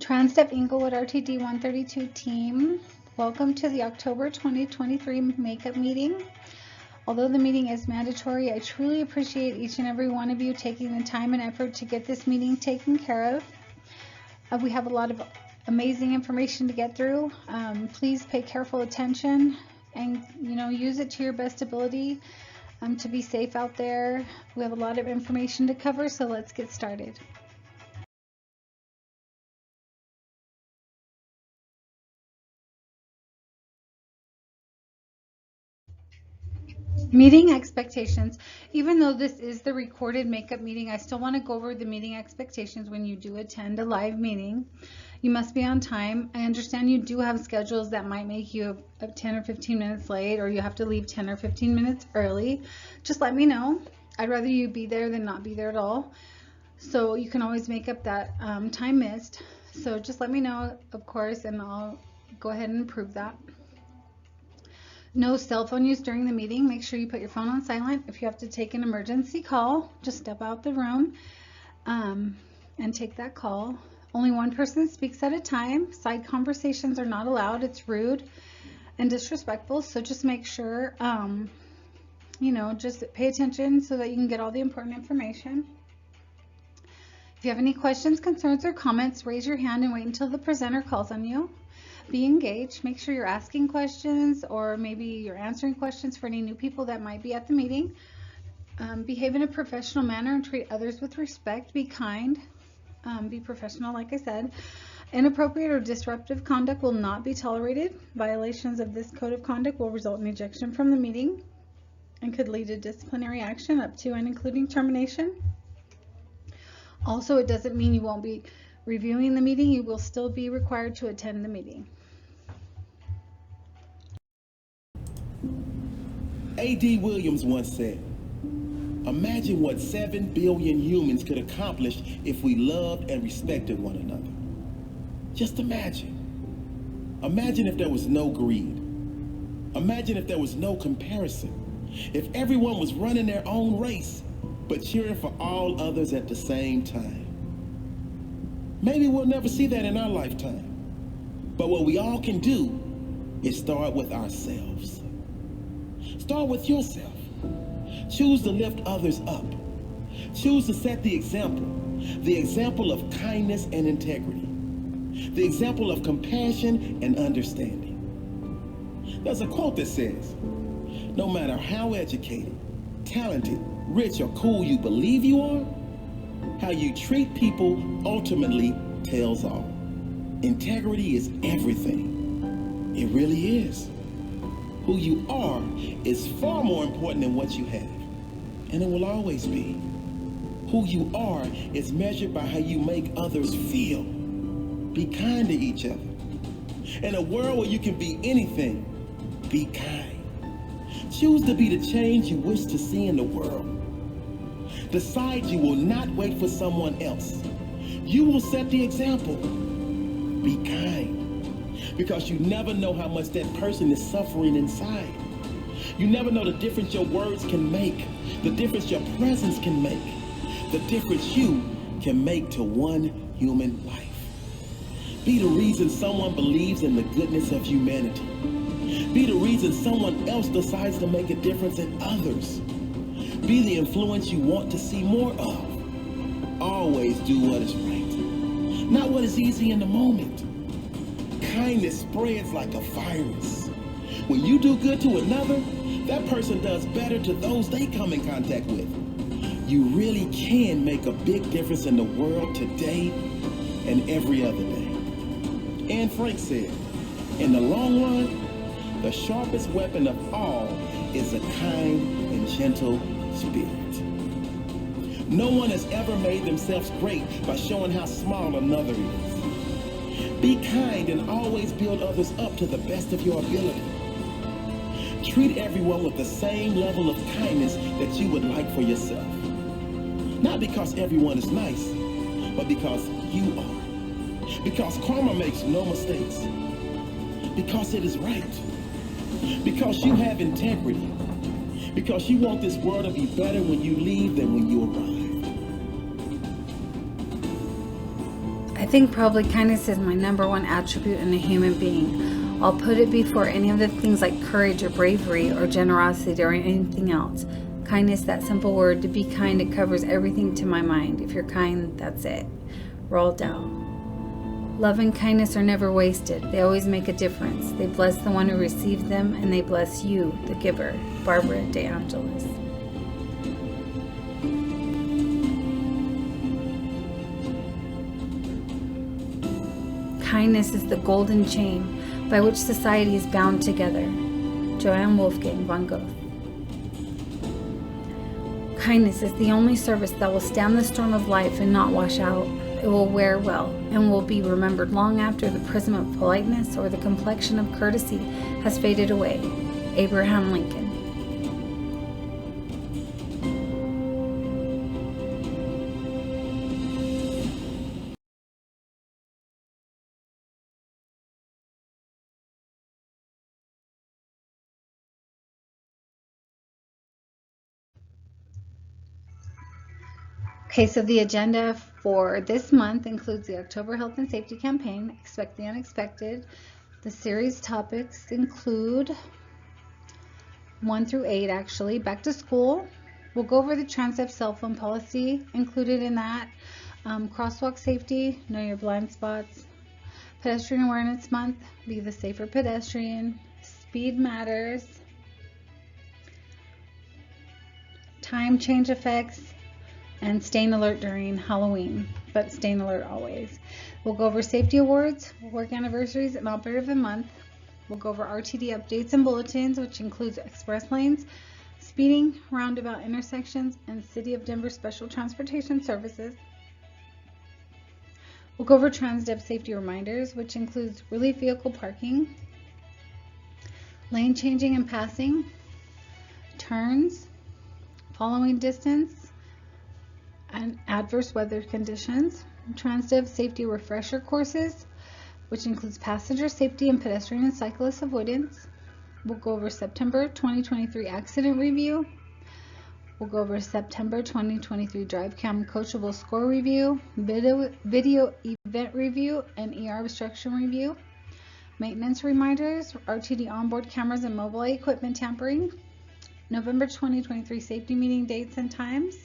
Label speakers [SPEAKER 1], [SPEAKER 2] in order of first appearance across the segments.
[SPEAKER 1] Transdev Englewood RTD 132 team, welcome to the October 2023 makeup meeting. Although the meeting is mandatory, I truly appreciate each and every one of you taking the time and effort to get this meeting taken care of. We have a lot of amazing information to get through. Please pay careful attention and use it to your best ability to be safe out there. We have a lot of information to cover, so let's get started. Meeting expectations. Even though this is the recorded makeup meeting, I still want to go over the meeting expectations when you do attend a live meeting. You must be on time. I understand you do have schedules that might make you 10 or 15 minutes late, or you have to leave 10 or 15 minutes early. Just let me know. I'd rather you be there than not be there at all. So you can always make up that time missed. So just let me know, of course, and I'll go ahead and approve that. No cell phone use during the meeting. Make sure you put your phone on silent. If you have to take an emergency call, just step out the room and take that call. Only one person speaks at a time. Side conversations are not allowed. It's rude and disrespectful. So just make sure, just pay attention so that you can get all the important information. If you have any questions, concerns, or comments, raise your hand and wait until the presenter calls on you. Be engaged. Make sure you're asking questions, or maybe you're answering questions for any new people that might be at the meeting. Behave in a professional manner and treat others with respect. Be kind. Be professional, like I said. Inappropriate or disruptive conduct will not be tolerated. Violations of this code of conduct will result in ejection from the meeting and could lead to disciplinary action up to and including termination. Also, it doesn't mean you won't be reviewing the meeting. You will still be required to attend the meeting.
[SPEAKER 2] A.D. Williams once said, "Imagine what 7 billion humans could accomplish if we loved and respected one another." Just imagine. Imagine if there was no greed. Imagine if there was no comparison. If everyone was running their own race, but cheering for all others at the same time. Maybe we'll never see that in our lifetime. But what we all can do is start with ourselves. Start with yourself. Choose to lift others up. Choose to set the example of kindness and integrity, the example of compassion and understanding. There's a quote that says, "No matter how educated, talented, rich, or cool you believe you are, how you treat people ultimately tells all." Integrity is everything. It really is. Who you are is far more important than what you have, and it will always be. Who you are is measured by how you make others feel. Be kind to each other. In a world where you can be anything, be kind. Choose to be the change you wish to see in the world. Decide you will not wait for someone else. You will set the example. Be kind. Because you never know how much that person is suffering inside. You never know the difference your words can make, the difference your presence can make, the difference you can make to one human life. Be the reason someone believes in the goodness of humanity. Be the reason someone else decides to make a difference in others. Be the influence you want to see more of. Always do what is right, not what is easy in the moment. Kindness spreads like a virus. When you do good to another, that person does better to those they come in contact with. You really can make a big difference in the world today and every other day. Anne Frank said, "In the long run, the sharpest weapon of all is a kind and gentle spirit." No one has ever made themselves great by showing how small another is. Be kind and always build others up to the best of your ability. Treat everyone with the same level of kindness that you would like for yourself. Not because everyone is nice, but because you are. Because karma makes no mistakes. Because it is right. Because you have integrity. Because you want this world to be better when you leave than when you arrive.
[SPEAKER 1] I think probably kindness is my number one attribute in a human being. I'll put it before any of the things like courage or bravery or generosity or anything else. Kindness, that simple word, to be kind, it covers everything to my mind. If you're kind, that's it. Rolled out. Love and kindness are never wasted. They always make a difference. They bless the one who receives them, and they bless you, the giver. Barbara De Angelis. Kindness is the golden chain by which society is bound together. Johann Wolfgang von Goethe. Kindness is the only service that will stand the storm of life and not wash out. It will wear well and will be remembered long after the prism of politeness or the complexion of courtesy has faded away. Abraham Lincoln. Okay, so the agenda for this month includes the October Health and Safety Campaign, Expect the Unexpected. The series topics include 1 through 8 actually. Back to school. We'll go over the Transdev cell phone policy included in that. Crosswalk safety, know your blind spots. Pedestrian Awareness Month, be the safer pedestrian. Speed matters. Time change effects. And staying alert during Halloween, but staying alert always. We'll go over safety awards, work anniversaries, and operator of the month. We'll go over RTD updates and bulletins, which includes express lanes, speeding, roundabout intersections, and City of Denver special transportation services. We'll go over Transdev safety reminders, which includes relief vehicle parking, lane changing and passing, turns, following distance, and adverse weather conditions. Transdev safety refresher courses, which includes passenger safety and pedestrian and cyclist avoidance. We'll go over September 2023 accident review. We'll go over September 2023 drive cam coachable score review, video event review, and ER obstruction review. Maintenance reminders, RTD onboard cameras and mobile equipment tampering. November 2023 safety meeting dates and times.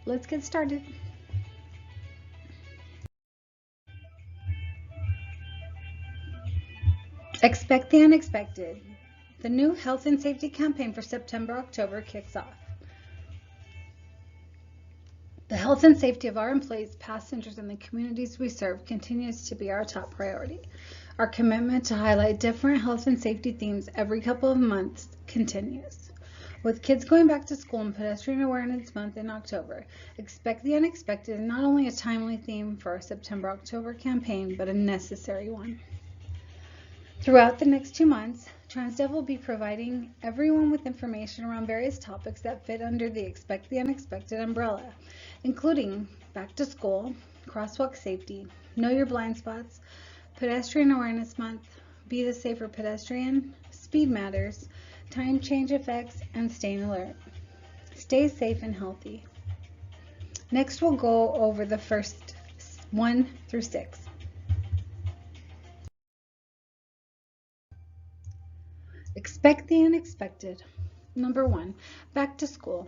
[SPEAKER 1] Let's get started. Expect the unexpected. The new health and safety campaign for September-October kicks off. The health and safety of our employees, passengers, and the communities we serve continues to be our top priority. Our commitment to highlight different health and safety themes every couple of months continues. With kids going back to school and Pedestrian Awareness Month in October, Expect the Unexpected is not only a timely theme for our September-October campaign, but a necessary one. Throughout the next 2 months, Transdev will be providing everyone with information around various topics that fit under the Expect the Unexpected umbrella, including back to school, crosswalk safety, know your blind spots, Pedestrian Awareness Month, be the safer pedestrian, speed matters, time change effects, and staying alert. Stay safe and healthy. Next, we'll go over the first 1 through 6. Expect the unexpected. Number 1, back to school.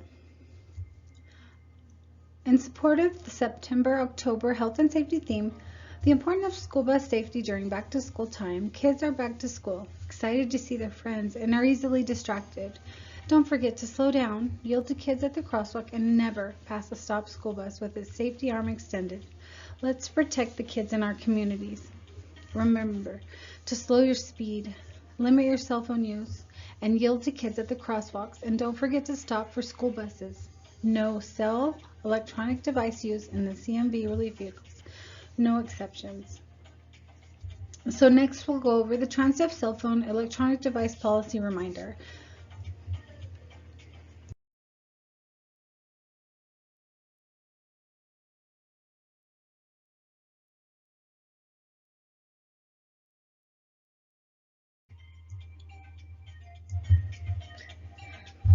[SPEAKER 1] In support of the September-October health and safety theme, the importance of school bus safety during back to school time, kids are back to school, excited to see their friends, and are easily distracted. Don't forget to slow down, yield to kids at the crosswalk, and never pass a stopped school bus with its safety arm extended. Let's protect the kids in our communities. Remember to slow your speed, limit your cell phone use, and yield to kids at the crosswalks, and don't forget to stop for school buses. No cell electronic device use in the CMV relief vehicles. No exceptions. So next we'll go over the Transdev cell phone electronic device policy reminder.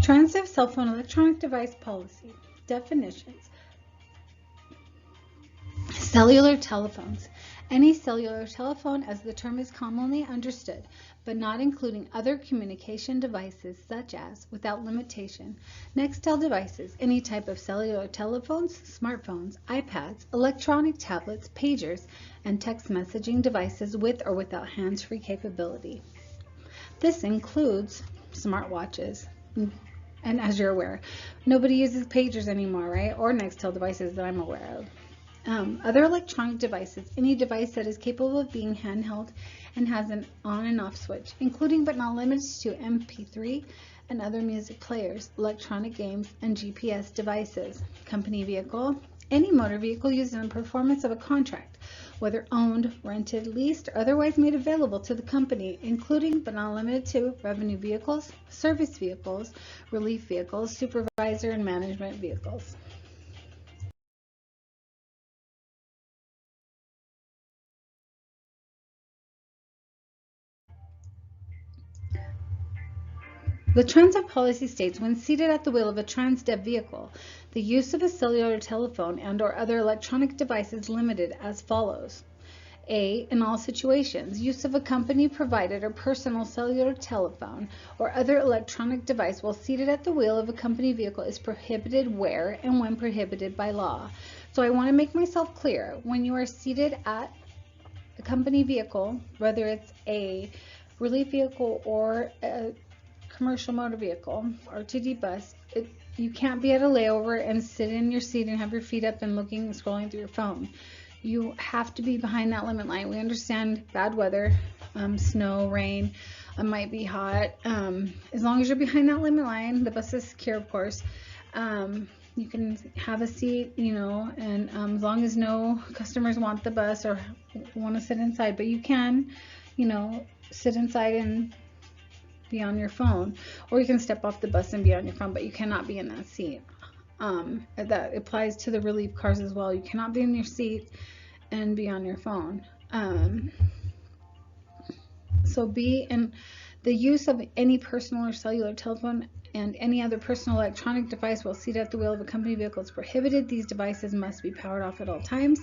[SPEAKER 1] Transdev cell phone electronic device policy. Definitions. Cellular telephones. Any cellular telephone, as the term is commonly understood, but not including other communication devices such as, without limitation, Nextel devices, any type of cellular telephones, smartphones, iPads, electronic tablets, pagers, and text messaging devices with or without hands-free capability. This includes smartwatches. And as you're aware, nobody uses pagers anymore, right? Or Nextel devices that I'm aware of. Other electronic devices, any device that is capable of being handheld and has an on and off switch, including but not limited to MP3 and other music players, electronic games, and GPS devices. Company vehicle, any motor vehicle used in the performance of a contract, whether owned, rented, leased, or otherwise made available to the company, including but not limited to revenue vehicles, service vehicles, relief vehicles, supervisor and management vehicles. The Transdev policy states, when seated at the wheel of a Transdev vehicle, the use of a cellular telephone and/or other electronic device is limited as follows. A. In all situations, use of a company-provided or personal cellular telephone or other electronic device while seated at the wheel of a company vehicle is prohibited where and when prohibited by law. So I want to make myself clear. When you are seated at a company vehicle, whether it's a relief vehicle or a commercial motor vehicle, RTD bus, you can't be at a layover and sit in your seat and have your feet up and scrolling through your phone. You have to be behind that limit line. We understand bad weather, snow, rain, it might be hot. As long as you're behind that limit line, the bus is secure, of course. You can have a seat, and as long as no customers want the bus or want to sit inside, but you can, sit inside and be on your phone, or you can step off the bus and be on your phone, but you cannot be in that seat. That applies to the relief cars as well. You cannot be in your seat and be on your phone. So B, in the use of any personal or cellular telephone and any other personal electronic device while seated at the wheel of a company vehicle is prohibited. These devices must be powered off at all times.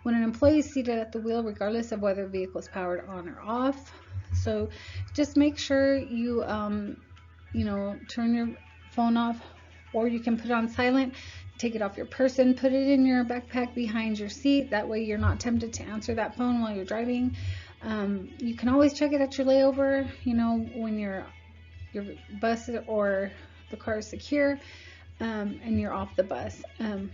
[SPEAKER 1] When an employee is seated at the wheel, regardless of whether the vehicle is powered on or off. So just make sure you, turn your phone off, or you can put it on silent, take it off your person, put it in your backpack behind your seat. That way you're not tempted to answer that phone while you're driving. You can always check it at your layover, when your bus or the car is secure, and you're off the bus.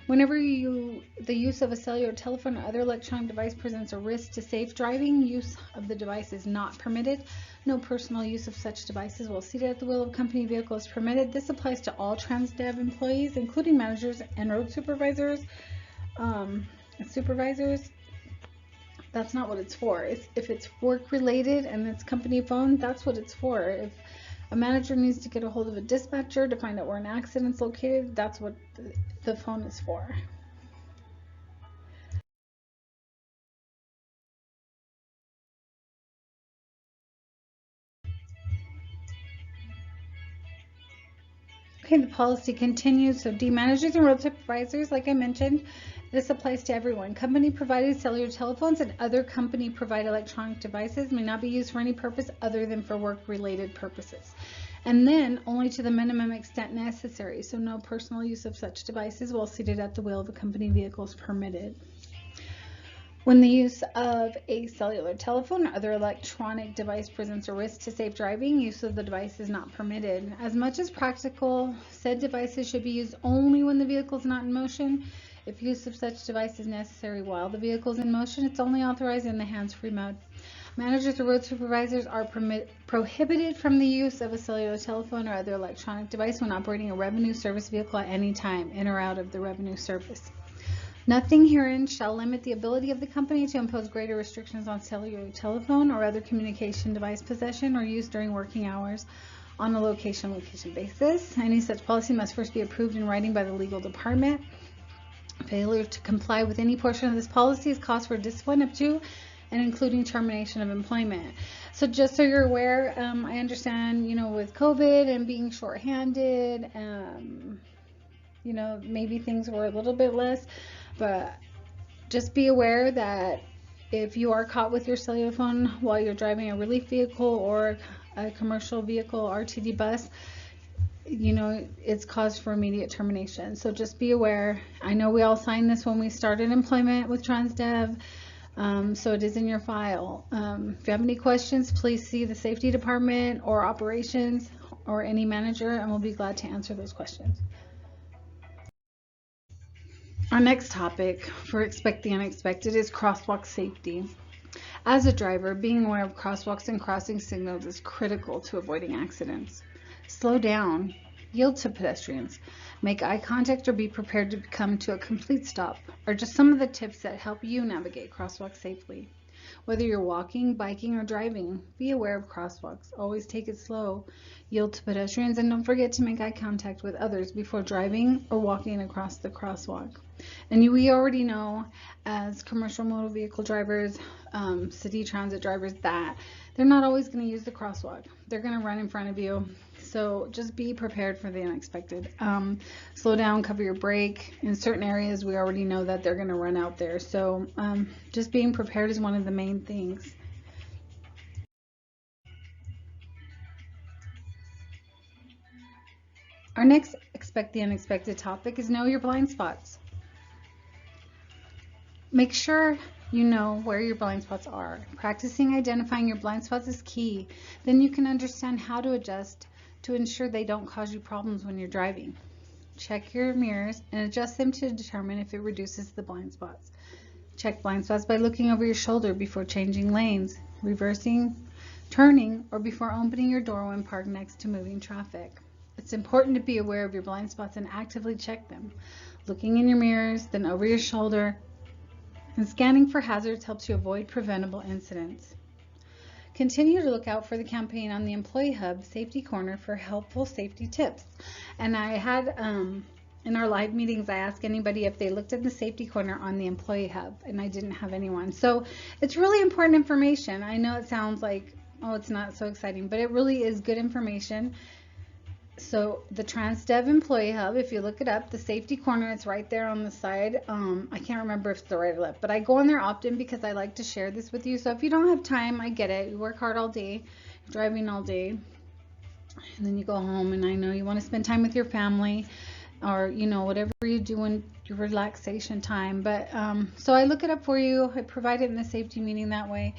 [SPEAKER 1] Whenever the use of a cellular telephone or other electronic device presents a risk to safe driving, use of the device is not permitted. No personal use of such devices while seated at the wheel of a company vehicle is permitted. This applies to all Transdev employees, including managers and road supervisors. That's not what it's for. If it's work related and it's company phone, that's what it's for. If a manager needs to get a hold of a dispatcher to find out where an accident's located, that's what the phone is for. Okay, the policy continues. So D, managers and road supervisors, like I mentioned, this applies to everyone. Company provided cellular telephones and other company provided electronic devices may not be used for any purpose other than for work related purposes. And then only to the minimum extent necessary. So no personal use of such devices while seated at the wheel of a company vehicle is permitted. When the use of a cellular telephone or other electronic device presents a risk to safe driving, use of the device is not permitted. As much as practical, said devices should be used only when the vehicle is not in motion. If use of such device is necessary while the vehicle is in motion, it's only authorized in the hands-free mode. Managers or road supervisors are prohibited from the use of a cellular telephone or other electronic device when operating a revenue service vehicle at any time, in or out of the revenue service. Nothing herein shall limit the ability of the company to impose greater restrictions on cellular telephone or other communication device possession or use during working hours on a location basis. Any such policy must first be approved in writing by the legal department. Failure to comply with any portion of this policy is cause for discipline up to and including termination of employment. So just so you're aware, I understand, with COVID and being short-handed, maybe things were a little bit less, but Just be aware that if you are caught with your cellular phone while you're driving a relief vehicle or a commercial vehicle, RTD bus, it's cause for immediate termination. So just be aware. I know we all signed this when we started employment with Transdev, so it is in your file. If you have any questions, please see the safety department or operations or any manager, and we'll be glad to answer those questions. Our next topic for Expect the Unexpected is crosswalk safety. As a driver, being aware of crosswalks and crossing signals is critical to avoiding accidents. Slow down, yield to pedestrians, make eye contact, or be prepared to come to a complete stop are just some of the tips that help you navigate crosswalks safely. Whether you're walking, biking, or driving, be aware of crosswalks. Always take it slow, yield to pedestrians, and don't forget to make eye contact with others before driving or walking across the crosswalk. And we already know, as commercial motor vehicle drivers, city transit drivers, that they're not always going to use the crosswalk. They're going to run in front of you. So just be prepared for the unexpected. Slow down, cover your brake. In certain areas, we already know that they're going to run out there. So just being prepared is one of the main things. Our next Expect the Unexpected topic is know your blind spots. Make sure you know where your blind spots are. Practicing identifying your blind spots is key. Then you can understand how to adjust to ensure they don't cause you problems when you're driving. Check your mirrors and adjust them to determine if it reduces the blind spots. Check blind spots by looking over your shoulder before changing lanes, reversing, turning, or before opening your door when parked next to moving traffic. It's important to be aware of your blind spots and actively check them. Looking in your mirrors, then over your shoulder, and scanning for hazards helps you avoid preventable incidents. Continue to look out for the campaign on the Employee Hub Safety Corner for helpful safety tips. And I had, in our live meetings, I asked anybody if they looked at the Safety Corner on the Employee Hub, and I didn't have anyone. So it's really important information. I know it sounds like, oh, it's not so exciting, but it really is good information. So the Transdev Employee Hub, if you look it up, the Safety Corner, it's right there on the side. I can't remember if it's the right or left, but I go on there often because I like to share this with you. So if you don't have time, I get it. You work hard all day, driving all day, and then you go home, and I know you want to spend time with your family or, whatever you do in your relaxation time. But so I look it up for you. I provide it in the safety meeting. That way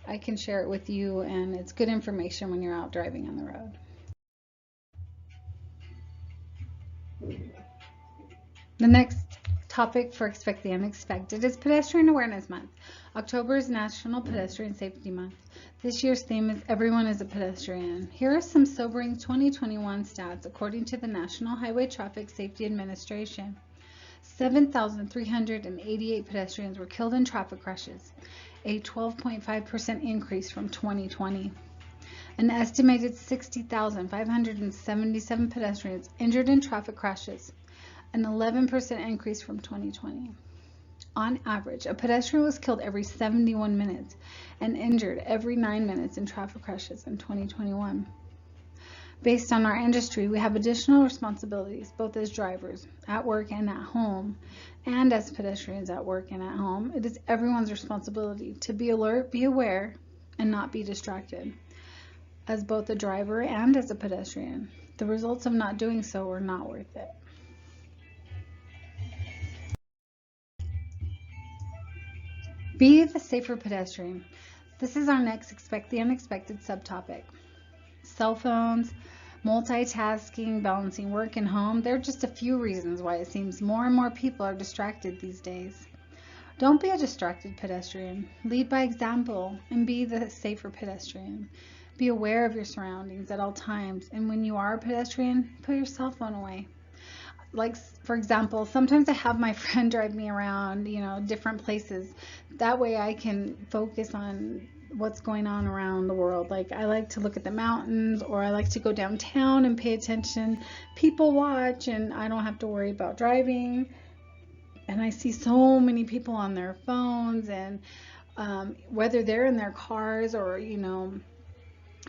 [SPEAKER 1] I can share it with you, and it's good information when you're out driving on the road. The next topic for Expect the Unexpected is Pedestrian Awareness Month. October is National Pedestrian Safety Month. This year's theme is Everyone is a Pedestrian. Here are some sobering 2021 stats according to the National Highway Traffic Safety Administration. 7,388 pedestrians were killed in traffic crashes, a 12.5% increase from 2020. An estimated 60,577 pedestrians injured in traffic crashes, an 11% increase from 2020. On average, a pedestrian was killed every 71 minutes and injured every 9 minutes in traffic crashes in 2021. Based on our industry, we have additional responsibilities, both as drivers, at work and at home, and as pedestrians at work and at home. It is everyone's responsibility to be alert, be aware, and not be distracted. As both a driver and as a pedestrian, the results of not doing so are not worth it. Be the safer pedestrian. This is our next Expect the Unexpected subtopic. Cell phones, multitasking, balancing work and home, they're just a few reasons why it seems more and more people are distracted these days. Don't be a distracted pedestrian. Lead by example and be the safer pedestrian. Be aware of your surroundings at all times, and when you are a pedestrian, put your cell phone away. Like, for example, sometimes I have my friend drive me around, different places. That way I can focus on what's going on around the world. Like, I like to look at the mountains, or I like to go downtown and pay attention. People watch, and I don't have to worry about driving. And I see so many people on their phones, and whether they're in their cars or,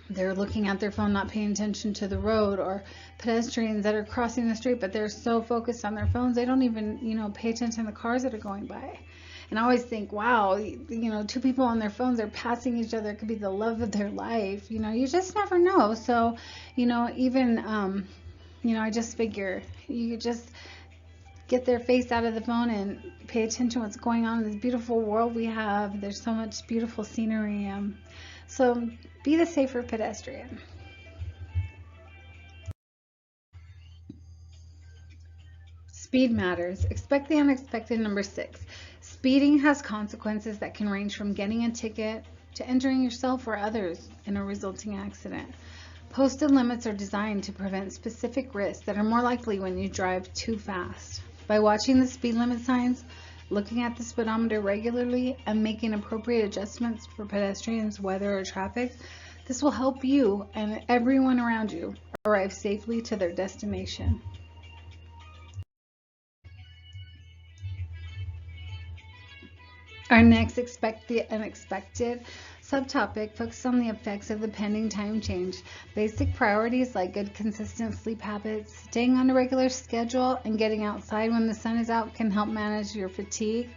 [SPEAKER 1] they're looking at their phone, not paying attention to the road, or pedestrians that are crossing the street, but they're so focused on their phones, they don't even, pay attention to the cars that are going by. And I always think, wow, two people on their phones are passing each other. It could be the love of their life. You just never know. So, even, I just figure you could just get their face out of the phone and pay attention to what's going on in this beautiful world we have. There's so much beautiful scenery. So be the safer pedestrian. Speed matters. Expect the unexpected. Number 6. Speeding has consequences that can range from getting a ticket to injuring yourself or others in a resulting accident. Posted limits are designed to prevent specific risks that are more likely when you drive too fast. By watching the speed limit signs, looking at the speedometer regularly, and making appropriate adjustments for pedestrians, weather, or traffic, this will help you and everyone around you arrive safely to their destination. Our next Expect the Unexpected subtopic focuses on the effects of the pending time change. Basic priorities like good consistent sleep habits, staying on a regular schedule, and getting outside when the sun is out can help manage your fatigue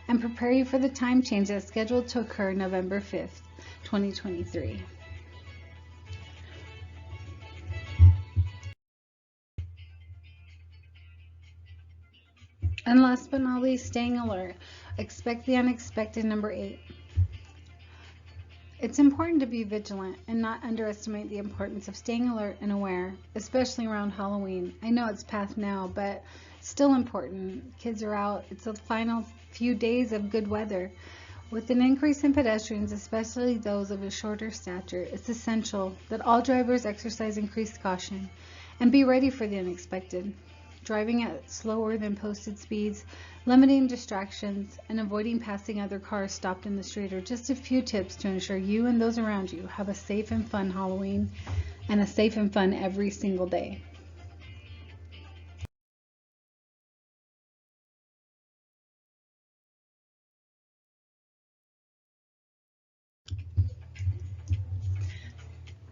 [SPEAKER 1] and prepare you for the time change that's scheduled to occur November 5th, 2023. And last but not least, staying alert. Expect the unexpected. Number 8. It's important to be vigilant and not underestimate the importance of staying alert and aware, especially around Halloween. I know it's past now, but still important. Kids are out. It's the final few days of good weather. With an increase in pedestrians, especially those of a shorter stature, it's essential that all drivers exercise increased caution and be ready for the unexpected. Driving at slower than posted speeds, limiting distractions, and avoiding passing other cars stopped in the street are just a few tips to ensure you and those around you have a safe and fun Halloween and a safe and fun every single day.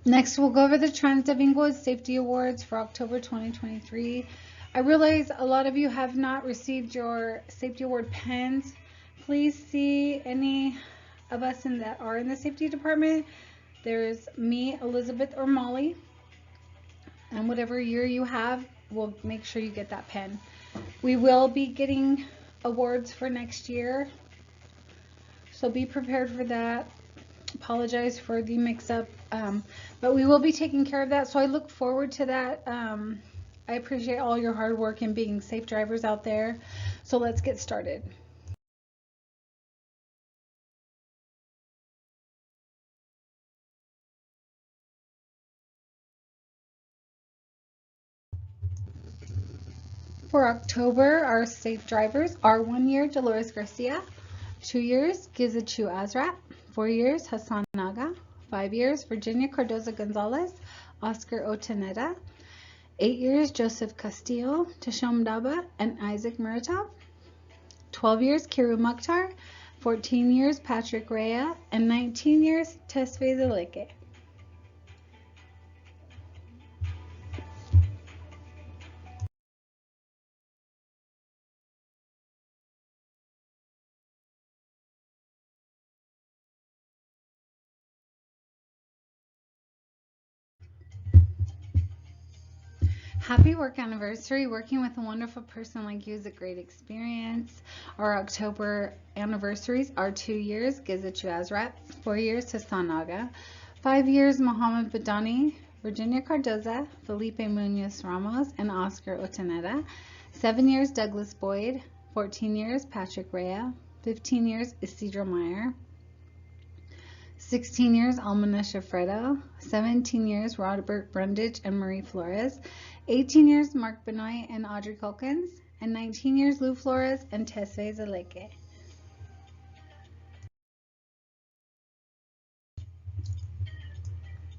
[SPEAKER 1] Next, we'll go over the Transdev Englewood Safety Awards for October 2023. I realize a lot of you have not received your safety award pens. Please see any of us that are in the safety department. There's me, Elizabeth, or Molly. And whatever year you have, we'll make sure you get that pen. We will be getting awards for next year, so be prepared for that. Apologize for the mix-up, but we will be taking care of that, so I look forward to that. I appreciate all your hard work in being safe drivers out there. So let's get started. For October, our safe drivers are 1 year, Dolores Garcia, 2 years, Gizachu Azrat, 4 years, Hassan Naga, 5 years, Virginia Cardoza Gonzalez, Oscar Otaneta, 8 years, Joseph Castillo, Tashom Daba, and Isaac Muratov. 12 years, Kiru Mukhtar. 14 years, Patrick Rea. And 19 years, Tesfe Zaleke. Happy work anniversary. Working with a wonderful person like you is a great experience. Our October anniversaries are 2 years, Gizachu Azrat, 4 years, Hassan Naga, 5 years, Mohammed Badani, Virginia Cardoza, Felipe Munoz Ramos, and Oscar Otaneta, 7 years, Douglas Boyd, 14 years, Patrick Rea, 15 years, Isidro Meyer, 16 years, Almana Shafredo, 17 years, Robert Brundage and Marie Flores, 18 years, Mark Benoit and Audrey Culkins, and 19 years, Lou Flores and Tesfe Zaleke.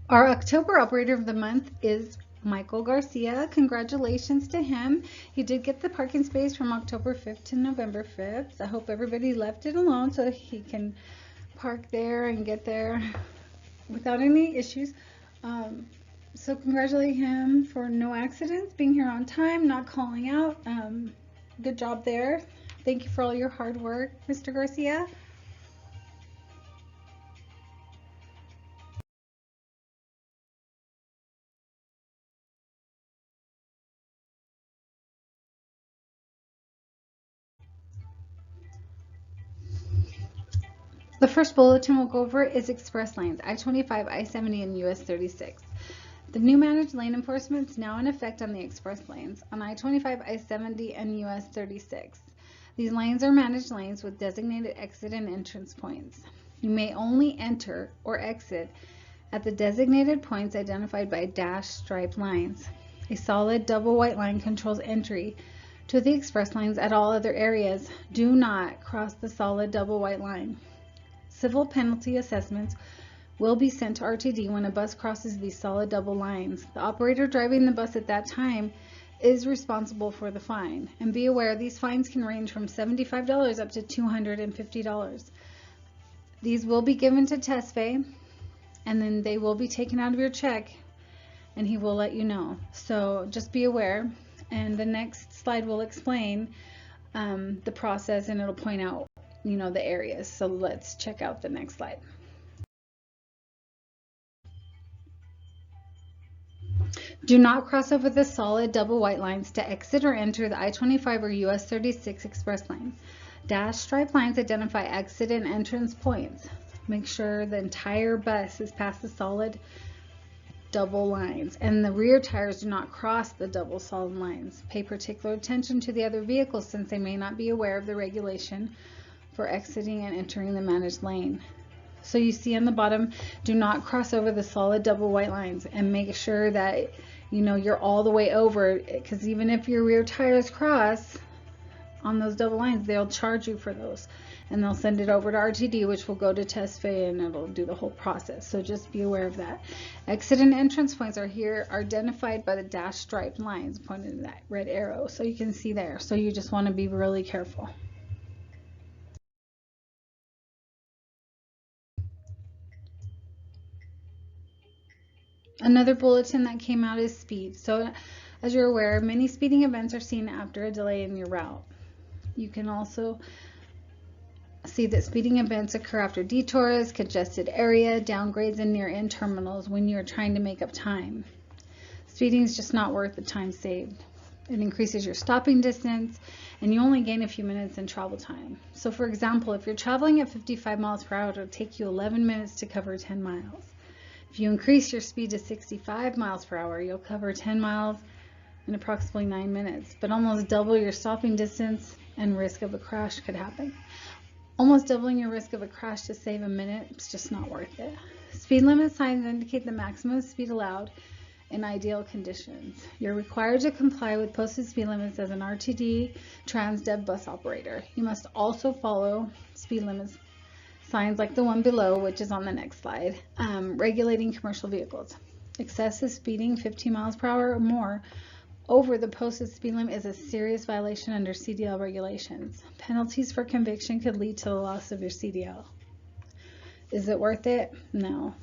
[SPEAKER 1] Our October Operator of the Month is Michael Garcia. Congratulations to him. He did get the parking space from October 5th to November 5th. I hope everybody left it alone so he can park there and get there without any issues. So congratulate him for no accidents, being here on time, not calling out. Good job there. Thank you for all your hard work, Mr. Garcia. The first bulletin we'll go over is express lanes, I-25, I-70, and US 36. The new managed lane enforcement is now in effect on the express lanes on I-25, I-70, and US 36. These lanes are managed lanes with designated exit and entrance points. You may only enter or exit at the designated points identified by dashed striped lines. A solid double white line controls entry to the express lanes. At all other areas, do not cross the solid double white line. Civil penalty assessments will be sent to RTD when a bus crosses these solid double lines. The operator driving the bus at that time is responsible for the fine. And be aware, these fines can range from $75 up to $250. These will be given to Transdev, and then they will be taken out of your check, and he will let you know. So just be aware. And the next slide will explain the process, and it'll point out the areas. So let's check out the next slide. Do not cross over the solid double white lines to exit or enter the I-25 or US 36 express lane. Dash stripe lines identify exit and entrance points. Make sure the entire bus is past the solid double lines, and the rear tires do not cross the double solid lines. Pay particular attention to the other vehicles since they may not be aware of the regulation for exiting and entering the managed lane. So you see on the bottom, do not cross over the solid double white lines, and make sure that you're all the way over, because even if your rear tires cross on those double lines, they'll charge you for those, and they'll send it over to RTD, which will go to Transdev, and it'll do the whole process. So just be aware of that. Exit and entrance points are identified by the dashed striped lines pointed to that red arrow, so you can see there. So you just want to be really careful. Another bulletin that came out is speed. So as you're aware, many speeding events are seen after a delay in your route. You can also see that speeding events occur after detours, congested area, downgrades, and near-end terminals when you're trying to make up time. Speeding is just not worth the time saved. It increases your stopping distance, and you only gain a few minutes in travel time. So for example, if you're traveling at 55 miles per hour, it'll take you 11 minutes to cover 10 miles. If you increase your speed to 65 miles per hour, you'll cover 10 miles in approximately 9 minutes, but almost double your stopping distance, and risk of a crash could happen. Almost doubling your risk of a crash to save a minute, it's just not worth it. Speed limit signs indicate the maximum speed allowed in ideal conditions. You're required to comply with posted speed limits as an RTD Transdev bus operator. You must also follow speed limits signs like the one below, which is on the next slide, regulating commercial vehicles. Excessive speeding, 15 miles per hour or more, over the posted speed limit is a serious violation under CDL regulations. Penalties for conviction could lead to the loss of your CDL. Is it worth it? No.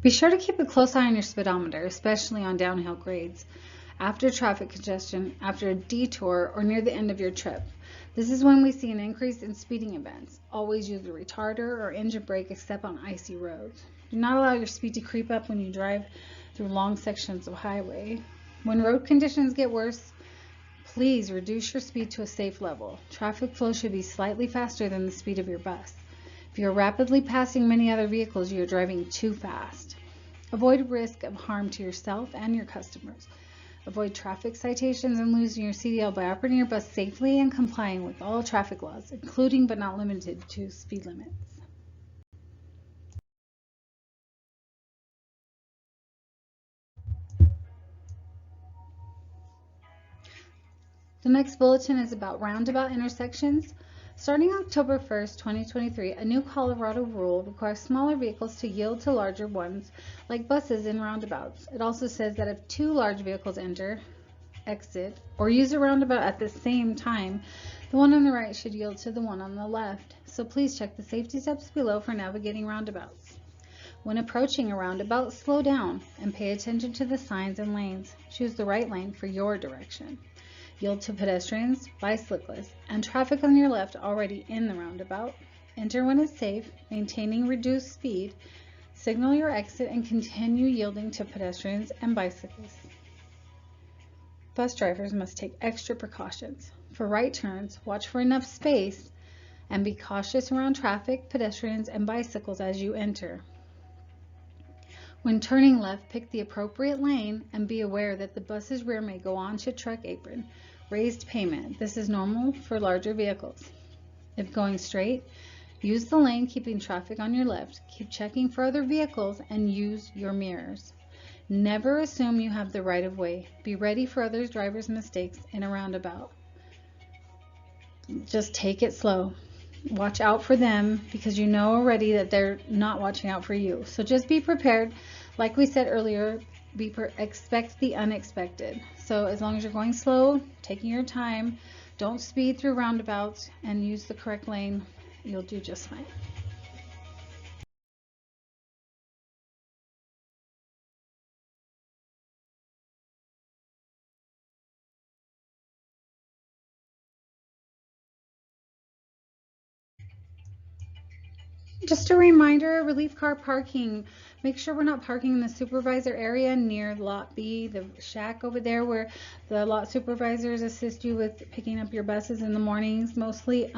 [SPEAKER 1] Be sure to keep a close eye on your speedometer, especially on downhill grades, after traffic congestion, after a detour, or near the end of your trip. This is when we see an increase in speeding events. Always use a retarder or engine brake except on icy roads. Do not allow your speed to creep up when you drive through long sections of highway. When road conditions get worse, please reduce your speed to a safe level. Traffic flow should be slightly faster than the speed of your bus. If you're rapidly passing many other vehicles, you're driving too fast. Avoid risk of harm to yourself and your customers. Avoid traffic citations and losing your CDL by operating your bus safely and complying with all traffic laws, including but not limited to speed limits. The next bulletin is about roundabout intersections. Starting October 1st, 2023, a new Colorado rule requires smaller vehicles to yield to larger ones, like buses in roundabouts. It also says that if two large vehicles enter, exit, or use a roundabout at the same time, the one on the right should yield to the one on the left. So please check the safety steps below for navigating roundabouts. When approaching a roundabout, slow down and pay attention to the signs and lanes. Choose the right lane for your direction. Yield to pedestrians, bicyclists, and traffic on your left already in the roundabout. Enter when it's safe, maintaining reduced speed. Signal your exit and continue yielding to pedestrians and bicyclists. Bus drivers must take extra precautions. For right turns, watch for enough space and be cautious around traffic, pedestrians, and bicycles as you enter. When turning left, pick the appropriate lane and be aware that the bus's rear may go onto truck apron. Raised pavement. This is normal for larger vehicles. If going straight, use the lane keeping traffic on your left. Keep checking for other vehicles and use your mirrors. Never assume you have the right of way. Be ready for other drivers' mistakes in a roundabout. Just take it slow. Watch out for them because you know already that they're not watching out for you. So just be prepared. Like we said earlier, expect the unexpected. So as long as you're going slow, taking your time, don't speed through roundabouts, and use the correct lane, you'll do just fine. Just a reminder, relief car parking. Make sure we're not parking in the supervisor area near lot B, the shack over there where the lot supervisors assist you with picking up your buses in the mornings mostly.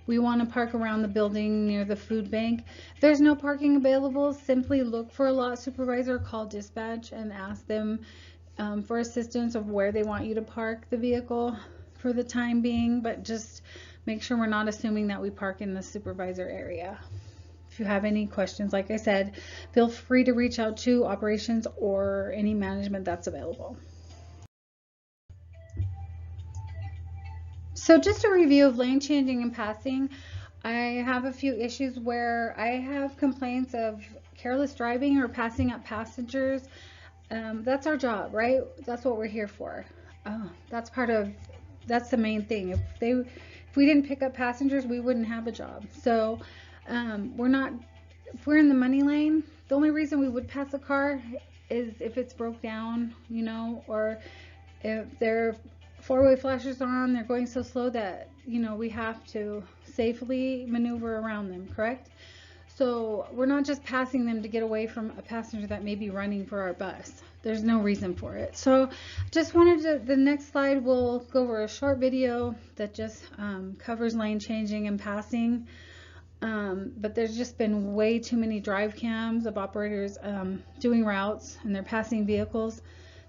[SPEAKER 1] We want to park around the building near the food bank. If there's no parking available, simply look for a lot supervisor, call dispatch and ask them for assistance of where they want you to park the vehicle for the time being, but just make sure we're not assuming that we park in the supervisor area. If you have any questions, like I said, feel free to reach out to operations or any management that's available. So just a review of lane changing and passing. I have a few issues where I have complaints of careless driving or passing up passengers. That's our job, right? That's what we're here for. That's the main thing. If we didn't pick up passengers, we wouldn't have a job. So if we're in the money lane, the only reason we would pass a car is if it's broke down, or if their four-way flashers on, they're going so slow that, we have to safely maneuver around them, correct? So we're not just passing them to get away from a passenger that may be running for our bus. There's no reason for it. So just the next slide, we'll go over a short video that just covers lane changing and passing. But there's just been way too many drive cams of operators doing routes and they're passing vehicles.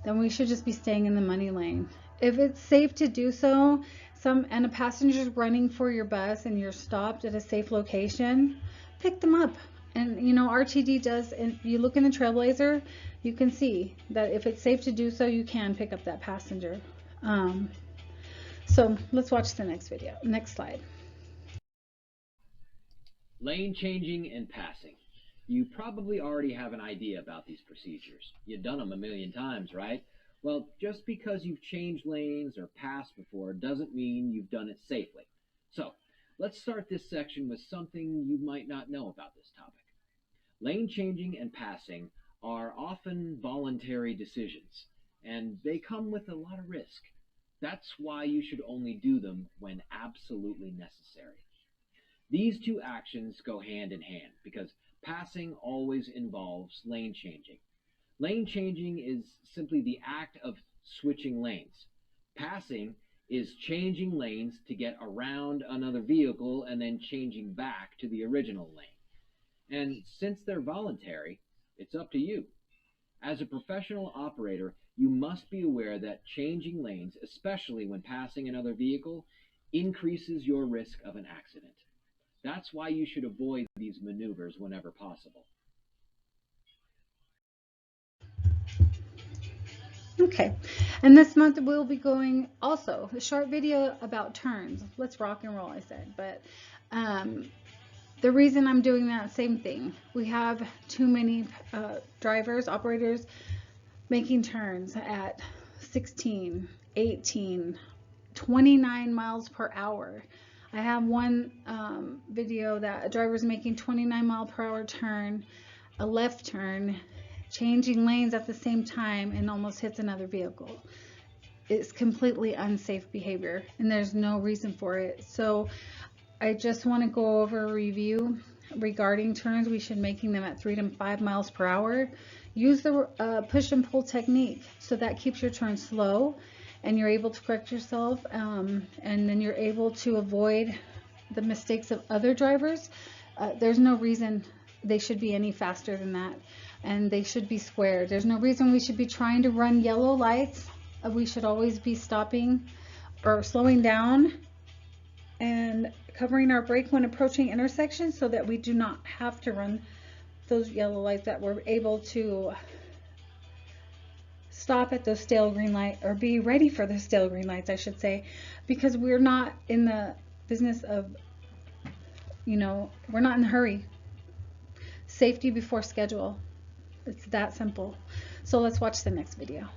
[SPEAKER 1] Then we should just be staying in the money lane. If it's safe to do so, and a passenger's running for your bus and you're stopped at a safe location, pick them up. And RTD does, and you look in the Trailblazer, you can see that if it's safe to do so, you can pick up that passenger. So let's watch the next video. Next slide.
[SPEAKER 3] Lane changing and passing. You probably already have an idea about these procedures. You've done them a million times, right? Well, just because you've changed lanes or passed before doesn't mean you've done it safely. So, let's start this section with something you might not know about this topic. Lane changing and passing are often voluntary decisions, and they come with a lot of risk. That's why you should only do them when absolutely necessary. These two actions go hand in hand because passing always involves lane changing. Lane changing is simply the act of switching lanes. Passing is changing lanes to get around another vehicle and then changing back to the original lane. And since they're voluntary, it's up to you. As a professional operator, you must be aware that changing lanes, especially when passing another vehicle, increases your risk of an accident. That's why you should avoid these maneuvers whenever possible.
[SPEAKER 1] Okay, and this month we'll be going also a short video about turns. Let's rock and roll, I said, but the reason I'm doing that, same thing. We have too many drivers, operators making turns at 16, 18, 29 miles per hour. I have one video that a driver's making 29-mile-per-hour turn, a left turn, changing lanes at the same time, and almost hits another vehicle. It's completely unsafe behavior, and there's no reason for it. So I just want to go over a review regarding turns. We should making them at 3 to 5 miles per hour. Use the push and pull technique, so that keeps your turn slow and you're able to correct yourself, and then you're able to avoid the mistakes of other drivers. There's no reason they should be any faster than that, and they should be squared. There's no reason we should be trying to run yellow lights. We should always be stopping or slowing down and covering our brake when approaching intersections, so that we do not have to run those yellow lights, that we're able to stop at those stale green light, or be ready for the stale green lights, I should say, because we're not in the business of, we're not in a hurry. Safety before schedule. It's that simple. So let's watch the next video.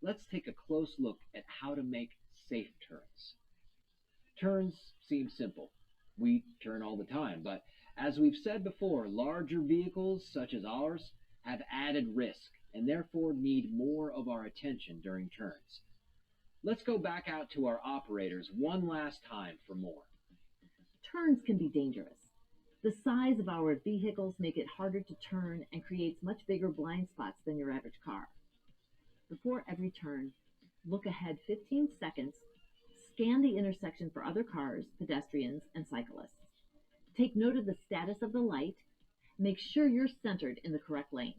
[SPEAKER 3] Let's take a close look at how to make safe turns. Turns seem simple. We turn all the time, but as we've said before, larger vehicles such as ours have added risk and therefore need more of our attention during turns. Let's go back out to our operators one last time for more.
[SPEAKER 4] Turns can be dangerous. The size of our vehicles make it harder to turn and creates much bigger blind spots than your average car. Before every turn, look ahead 15 seconds, scan the intersection for other cars, pedestrians, and cyclists. Take note of the status of the light. Make sure you're centered in the correct lane.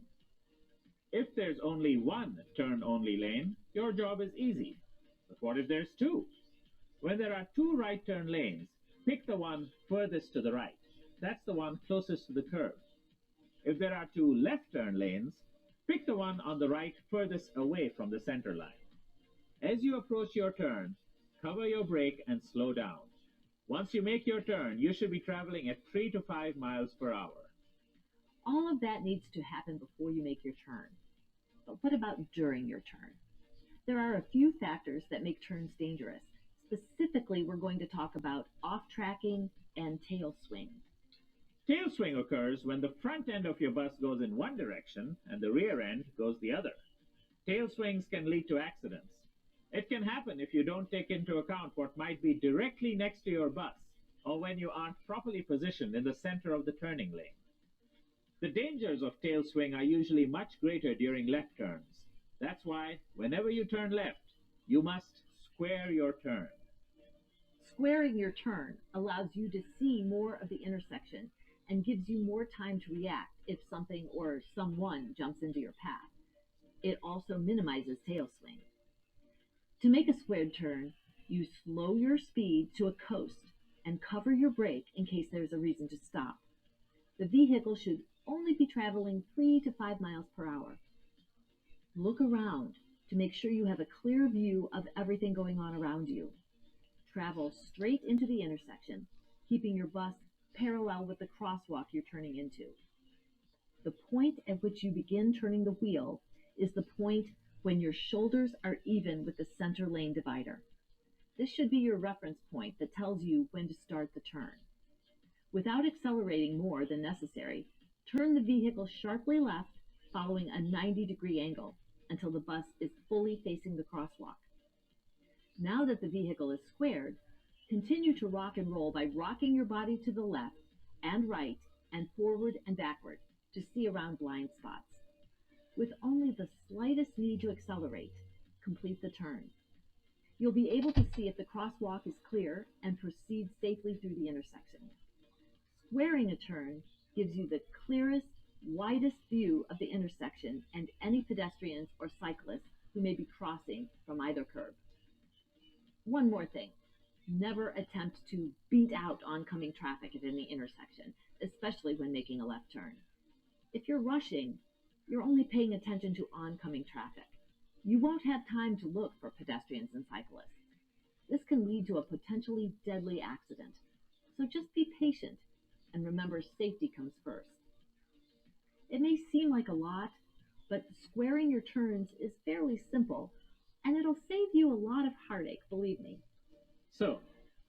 [SPEAKER 5] If there's only one turn-only lane, your job is easy. But what if there's two? When there are two right turn lanes, pick the one furthest to the right. That's the one closest to the curb. If there are two left turn lanes, pick the one on the right furthest away from the center line. As you approach your turn, cover your brake and slow down. Once you make your turn, you should be traveling at 3 to 5 miles per hour.
[SPEAKER 4] All of that needs to happen before you make your turn. But what about during your turn? There are a few factors that make turns dangerous. Specifically, we're going to talk about off-tracking and tail swing.
[SPEAKER 5] Tail swing occurs when the front end of your bus goes in one direction and the rear end goes the other. Tail swings can lead to accidents. It can happen if you don't take into account what might be directly next to your bus, or when you aren't properly positioned in the center of the turning lane. The dangers of tail swing are usually much greater during left turns. That's why, whenever you turn left, you must square your turn.
[SPEAKER 4] Squaring your turn allows you to see more of the intersection and gives you more time to react if something or someone jumps into your path. It also minimizes tail swing. To make a squared turn, you slow your speed to a coast and cover your brake in case there's a reason to stop. The vehicle should only be traveling 3 to 5 miles per hour. Look around to make sure you have a clear view of everything going on around you. Travel straight into the intersection, keeping your bus parallel with the crosswalk you're turning into. The point at which you begin turning the wheel is the point when your shoulders are even with the center lane divider. This should be your reference point that tells you when to start the turn. Without accelerating more than necessary, turn the vehicle sharply left, following a 90-degree angle until the bus is fully facing the crosswalk. Now that the vehicle is squared, continue to rock and roll by rocking your body to the left and right and forward and backward to see around blind spots. With only the slightest need to accelerate, complete the turn. You'll be able to see if the crosswalk is clear and proceed safely through the intersection. Squaring a turn gives you the clearest, widest view of the intersection and any pedestrians or cyclists who may be crossing from either curb. One more thing. Never attempt to beat out oncoming traffic at any intersection, especially when making a left turn. If you're rushing, you're only paying attention to oncoming traffic. You won't have time to look for pedestrians and cyclists. This can lead to a potentially deadly accident. So just be patient and remember safety comes first. It may seem like a lot, but squaring your turns is fairly simple, and it'll save you a lot of heartache, believe me.
[SPEAKER 5] So,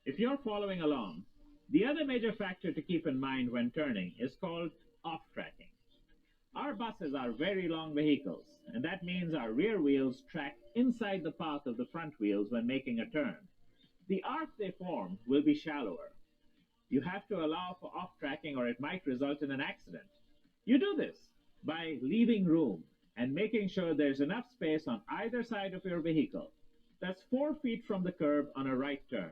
[SPEAKER 5] If you're following along, the other major factor to keep in mind when turning is called off-tracking. Our buses are very long vehicles, and that means our rear wheels track inside the path of the front wheels when making a turn. The arc they form will be shallower. You have to allow for off-tracking or it might result in an accident. You do this by leaving room and making sure there's enough space on either side of your vehicle. That's 4 feet from the curb on a right turn,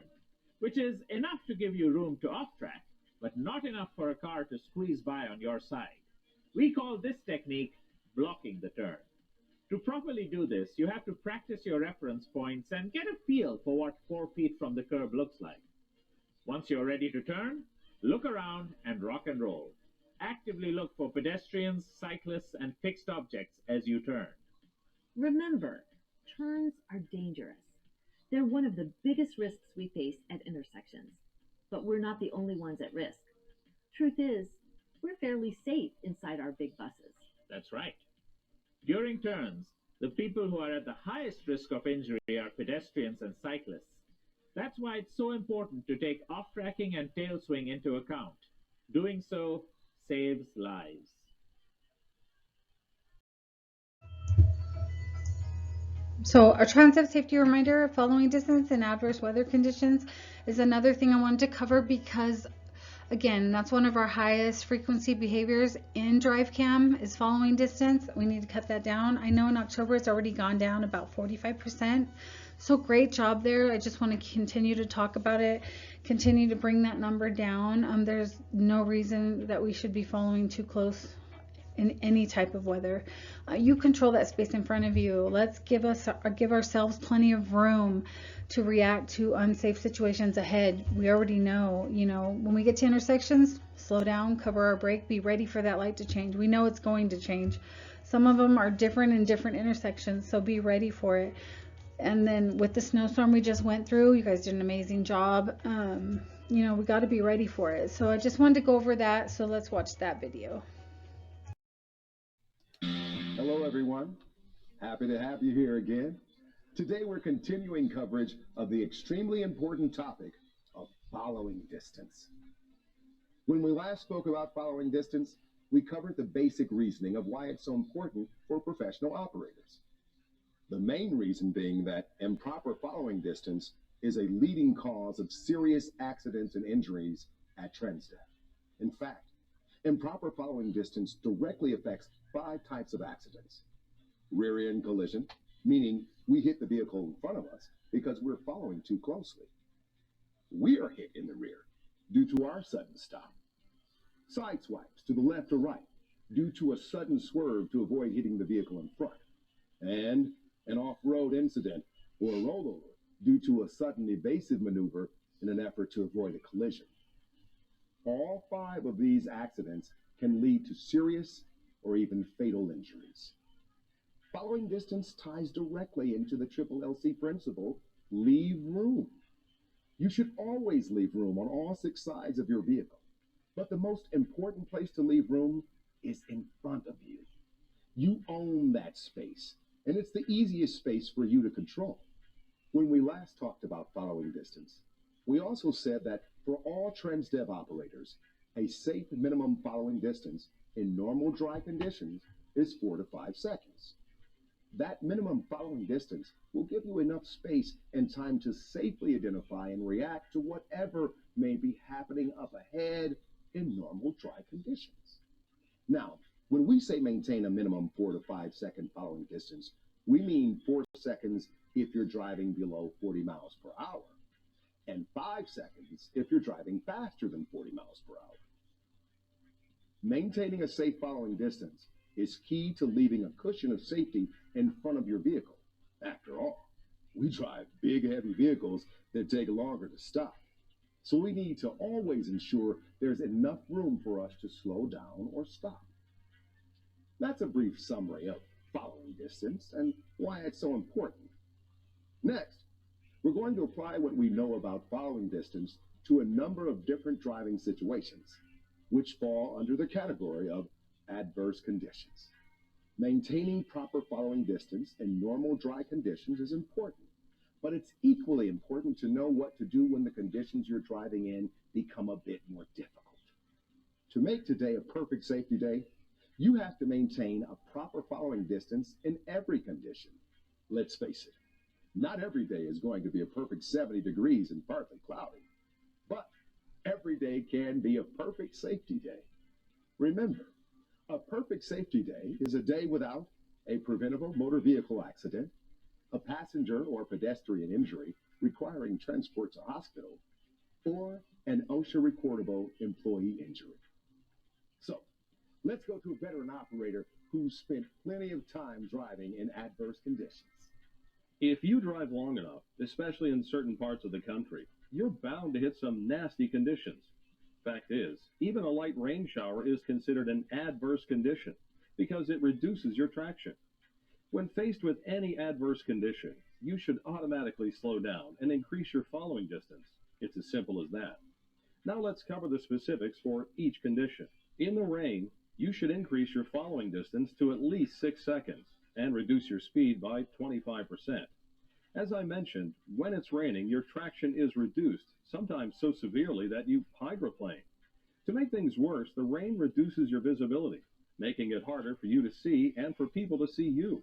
[SPEAKER 5] which is enough to give you room to off-track, but not enough for a car to squeeze by on your side. We call this technique blocking the turn. To properly do this, you have to practice your reference points and get a feel for what 4 feet from the curb looks like. Once you're ready to turn, look around and rock and roll. Actively look for pedestrians, cyclists, and fixed objects as you turn.
[SPEAKER 4] Remember, turns are dangerous. They're one of the biggest risks we face at intersections, but we're not the only ones at risk. Truth is, we're fairly safe inside our big buses.
[SPEAKER 5] That's right. During turns, the people who are at the highest risk of injury are pedestrians and cyclists. That's why it's so important to take off-tracking and tail swing into account. Doing so saves lives.
[SPEAKER 1] So our Transdev safety reminder, following distance in adverse weather conditions, is another thing I wanted to cover because, again, that's one of our highest frequency behaviors in DriveCam is following distance. We need to cut that down. I know in October it's already gone down about 45%. So great job there. I just want to continue to talk about it, continue to bring that number down. There's no reason that we should be following too close in any type of weather. You control that space in front of you. Let's give ourselves plenty of room to react to unsafe situations ahead. We already know, when we get to intersections, slow down, cover our brake, be ready for that light to change. We know it's going to change. Some of them are different in different intersections, so be ready for it. And then with the snowstorm we just went through, you guys did an amazing job. We got to be ready for it. So I just wanted to go over that. So let's watch that video.
[SPEAKER 6] Hello, everyone. Happy to have you here again. Today, we're continuing coverage of the extremely important topic of following distance. When we last spoke about following distance, we covered the basic reasoning of why it's so important for professional operators. The main reason being that improper following distance is a leading cause of serious accidents and injuries at Transdev. In fact, improper following distance directly affects 5 types of accidents. Rear-end collision, meaning we hit the vehicle in front of us because we're following too closely. We are hit in the rear due to our sudden stop. Side swipes to the left or right due to a sudden swerve to avoid hitting the vehicle in front. And an off-road incident or a rollover due to a sudden evasive maneuver in an effort to avoid a collision. All 5 of these accidents can lead to serious or even fatal injuries. Following distance ties directly into the LLC principle, leave room. You should always leave room on all 6 sides of your vehicle, but the most important place to leave room is in front of you. You own that space, and it's the easiest space for you to control. When we last talked about following distance, we also said that for all Transdev operators, a safe minimum following distance in normal dry conditions is 4 to 5 seconds. That minimum following distance will give you enough space and time to safely identify and react to whatever may be happening up ahead in normal dry conditions. Now, when we say maintain a minimum 4 to 5 second following distance, we mean 4 seconds if you're driving below 40 miles per hour, and 5 seconds if you're driving faster than 40 miles per hour. Maintaining a safe following distance is key to leaving a cushion of safety in front of your vehicle. After all, we drive big, heavy vehicles that take longer to stop. So we need to always ensure there's enough room for us to slow down or stop. That's a brief summary of following distance and why it's so important. Next, we're going to apply what we know about following distance to a number of different driving situations, which fall under the category of adverse conditions. Maintaining proper following distance in normal dry conditions is important, But it's equally important to know what to do when the conditions you're driving in become a bit more difficult. To make today a perfect safety day, you have to maintain a proper following distance in every condition. Let's face it, not every day is going to be a perfect 70 degrees and partly cloudy, but every day can be a perfect safety day. Remember, a perfect safety day is a day without a preventable motor vehicle accident, a passenger or pedestrian injury requiring transport to hospital, or an OSHA recordable employee injury. So, let's go to a veteran operator who's spent plenty of time driving in adverse conditions.
[SPEAKER 7] If you drive long enough, especially in certain parts of the country, you're bound to hit some nasty conditions. Fact is, even a light rain shower is considered an adverse condition because it reduces your traction. When faced with any adverse condition, you should automatically slow down and increase your following distance. It's as simple as that. Now let's cover the specifics for each condition. In the rain, you should increase your following distance to at least 6 seconds and reduce your speed by 25%. As I mentioned, when it's raining, your traction is reduced, sometimes so severely that you hydroplane. To make things worse, the rain reduces your visibility, making it harder for you to see and for people to see you.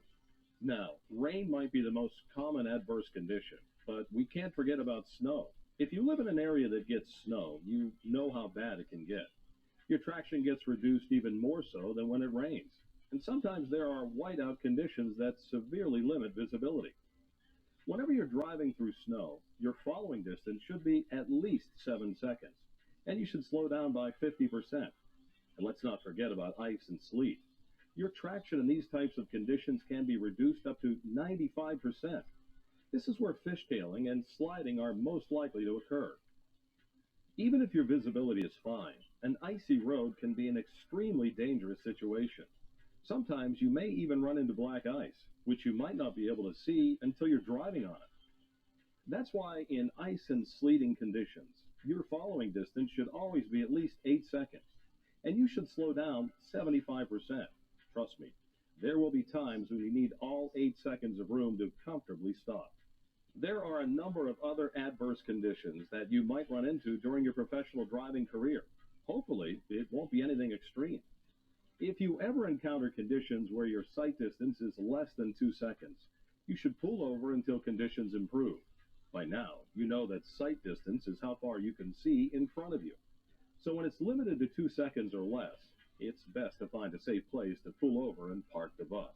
[SPEAKER 7] Now, rain might be the most common adverse condition, but we can't forget about snow. If you live in an area that gets snow, you know how bad it can get. Your traction gets reduced even more so than when it rains, and sometimes there are whiteout conditions that severely limit visibility. Whenever you're driving through snow, your following distance should be at least 7 seconds, and you should slow down by 50%. And let's not forget about ice and sleet. Your traction in these types of conditions can be reduced up to 95%. This is where fishtailing and sliding are most likely to occur. Even if your visibility is fine, an icy road can be an extremely dangerous situation. Sometimes you may even run into black ice, which you might not be able to see until you're driving on it. That's why in ice and sleeting conditions, your following distance should always be at least 8 seconds, and you should slow down 75%. Trust me, there will be times when you need all 8 seconds of room to comfortably stop. There are a number of other adverse conditions that you might run into during your professional driving career. Hopefully, it won't be anything extreme. If you ever encounter conditions where your sight distance is less than 2 seconds, you should pull over until conditions improve. By now, you know that sight distance is how far you can see in front of you. So when it's limited to 2 seconds or less, it's best to find a safe place to pull over and park the bus.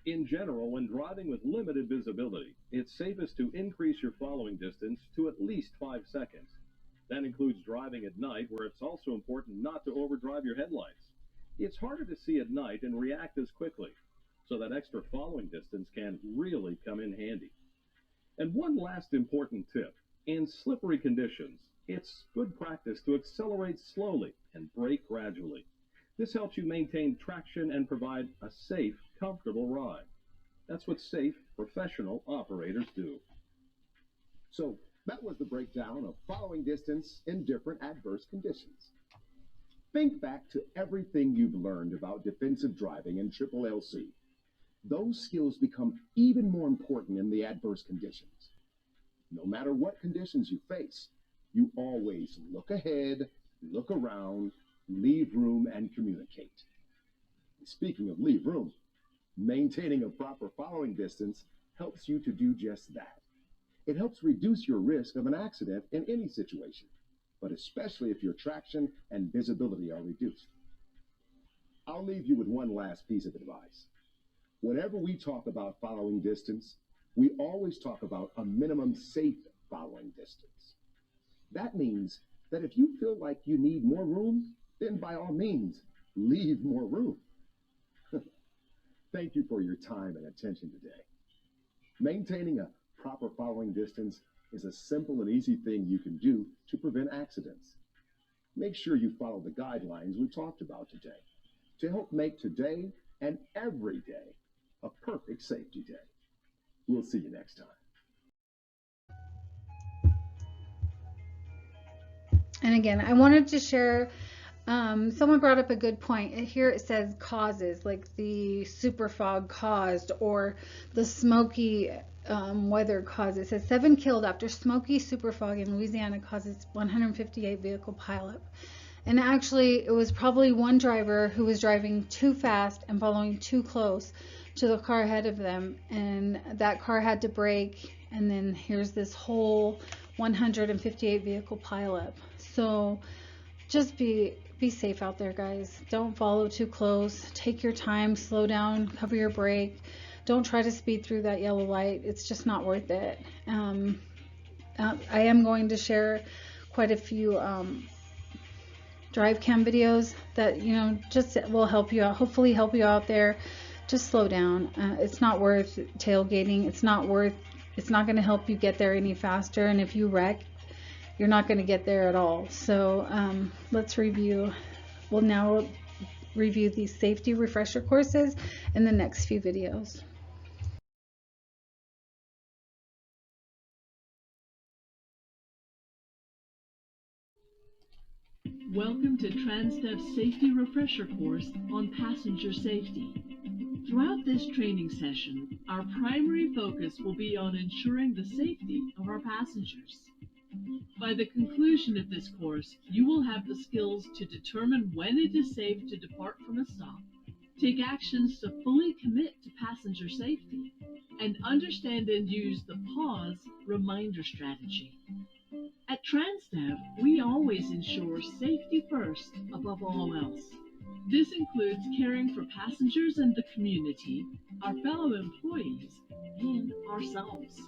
[SPEAKER 7] In general, when driving with limited visibility, it's safest to increase your following distance to at least 5 seconds. That includes driving at night, where it's also important not to overdrive your headlights. It's harder to see at night and react as quickly, so that extra following distance can really come in handy. And one last important tip: in slippery conditions, it's good practice to accelerate slowly and brake gradually. This helps you maintain traction and provide a safe, comfortable ride. That's what safe, professional operators do.
[SPEAKER 6] So that was the breakdown of following distance in different adverse conditions. Think back to everything you've learned about defensive driving in Triple LC. Those skills become even more important in the adverse conditions. No matter what conditions you face, you always look ahead, look around, leave room, and communicate. Speaking of leave room, maintaining a proper following distance helps you to do just that. It helps reduce your risk of an accident in any situation, but especially if your traction and visibility are reduced. I'll leave you with one last piece of advice. Whenever we talk about following distance, we always talk about a minimum safe following distance. That means that if you feel like you need more room, then by all means, leave more room. Thank you for your time and attention today. Maintaining a proper following distance is a simple and easy thing you can do to prevent accidents. Make sure you follow the guidelines we talked about today to help make today and every day a perfect safety day. We'll see you next time.
[SPEAKER 1] And again, I wanted to share Someone brought up a good point. Here it says causes, like the super fog caused, or the smoky weather caused. It says 7 killed after smoky super fog in Louisiana causes 158 vehicle pileup. And actually, it was probably one driver who was driving too fast and following too close to the car ahead of them, and that car had to brake. And then here's this whole 158 vehicle pileup. So just be safe out there, guys. Don't follow too close. Take your time, slow down, cover your brake. Don't try to speed through that yellow light. It's just not worth it. I am going to share quite a few drive cam videos that just will help you out, hopefully help you out there. Just slow down. It's not worth tailgating. It's not going to help you get there any faster, and if you wreck, you're not going to get there at all. So let's review. We'll now review these safety refresher courses in the next few videos.
[SPEAKER 8] Welcome to Transdev's Safety Refresher course on passenger safety. Throughout this training session, our primary focus will be on ensuring the safety of our passengers. By the conclusion of this course, you will have the skills to determine when it is safe to depart from a stop, take actions to fully commit to passenger safety, and understand and use the pause reminder strategy. At Transdev, we always ensure safety first above all else. This includes caring for passengers and the community, our fellow employees, and ourselves.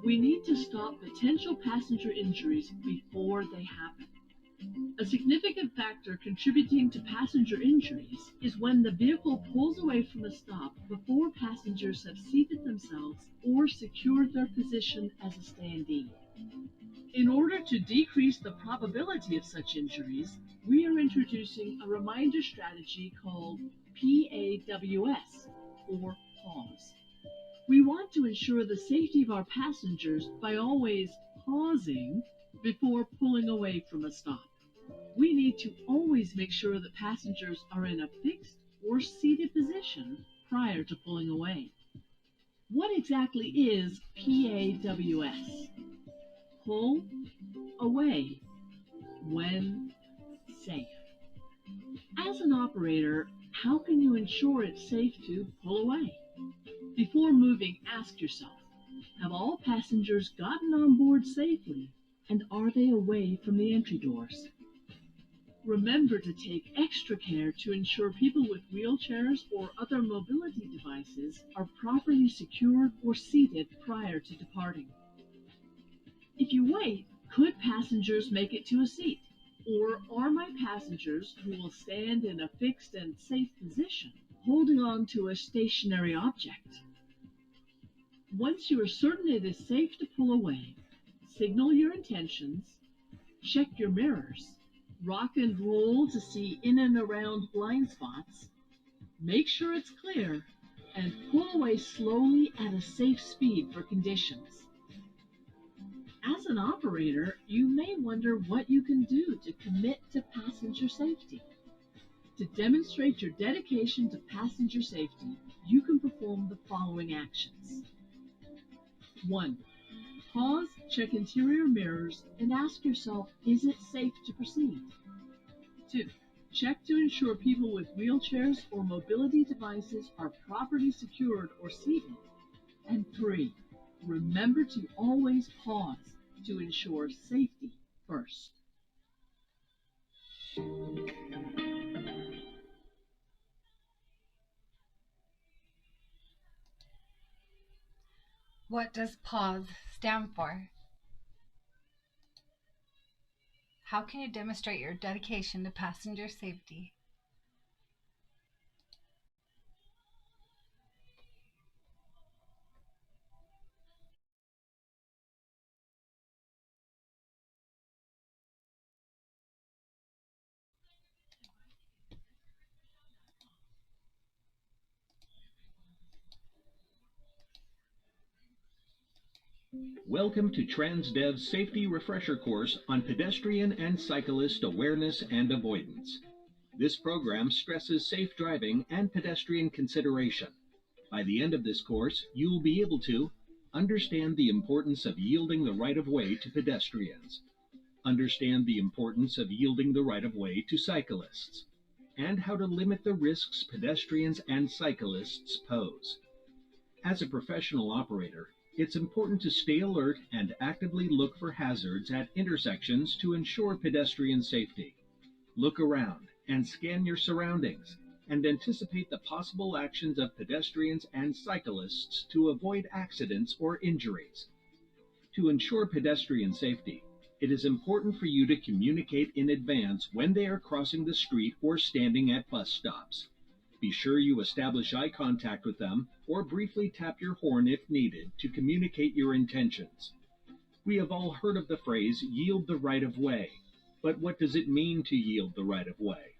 [SPEAKER 8] We need to stop potential passenger injuries before they happen. A significant factor contributing to passenger injuries is when the vehicle pulls away from a stop before passengers have seated themselves or secured their position as a standee. In order to decrease the probability of such injuries, we are introducing a reminder strategy called PAWS, or pause. We want to ensure the safety of our passengers by always pausing before pulling away from a stop. We need to always make sure that passengers are in a fixed or seated position prior to pulling away. What exactly is PAWS? Pull away when safe. As an operator, how can you ensure it's safe to pull away? Before moving, ask yourself, have all passengers gotten on board safely, and are they away from the entry doors? Remember to take extra care to ensure people with wheelchairs or other mobility devices are properly secured or seated prior to departing. If you wait, could passengers make it to a seat? Or are my passengers who will stand in a fixed and safe position, holding on to a stationary object? Once you are certain it is safe to pull away, signal your intentions, check your mirrors, rock and roll to see in and around blind spots, make sure it's clear, and pull away slowly at a safe speed for conditions. As an operator, you may wonder what you can do to commit to passenger safety. To demonstrate your dedication to passenger safety, you can perform the following actions. 1. Pause, check interior mirrors, and ask yourself, is it safe to proceed? 2. Check to ensure people with wheelchairs or mobility devices are properly secured or seated. And 3. Remember to always pause to ensure safety first.
[SPEAKER 1] What does pause stand for? How can you demonstrate your dedication to passenger safety?
[SPEAKER 9] Welcome to Transdev's Safety Refresher Course on Pedestrian and Cyclist Awareness and Avoidance. This program stresses safe driving and pedestrian consideration. By the end of this course, you will be able to understand the importance of yielding the right-of-way to pedestrians, understand the importance of yielding the right-of-way to cyclists, and how to limit the risks pedestrians and cyclists pose. As a professional operator, it's important to stay alert and actively look for hazards at intersections to ensure pedestrian safety. Look around and scan your surroundings and anticipate the possible actions of pedestrians and cyclists to avoid accidents or injuries. To ensure pedestrian safety, it is important for you to communicate in advance when they are crossing the street or standing at bus stops. Be sure you establish eye contact with them or briefly tap your horn if needed to communicate your intentions. We have all heard of the phrase, yield the right of way, but what does it mean to yield the right of way?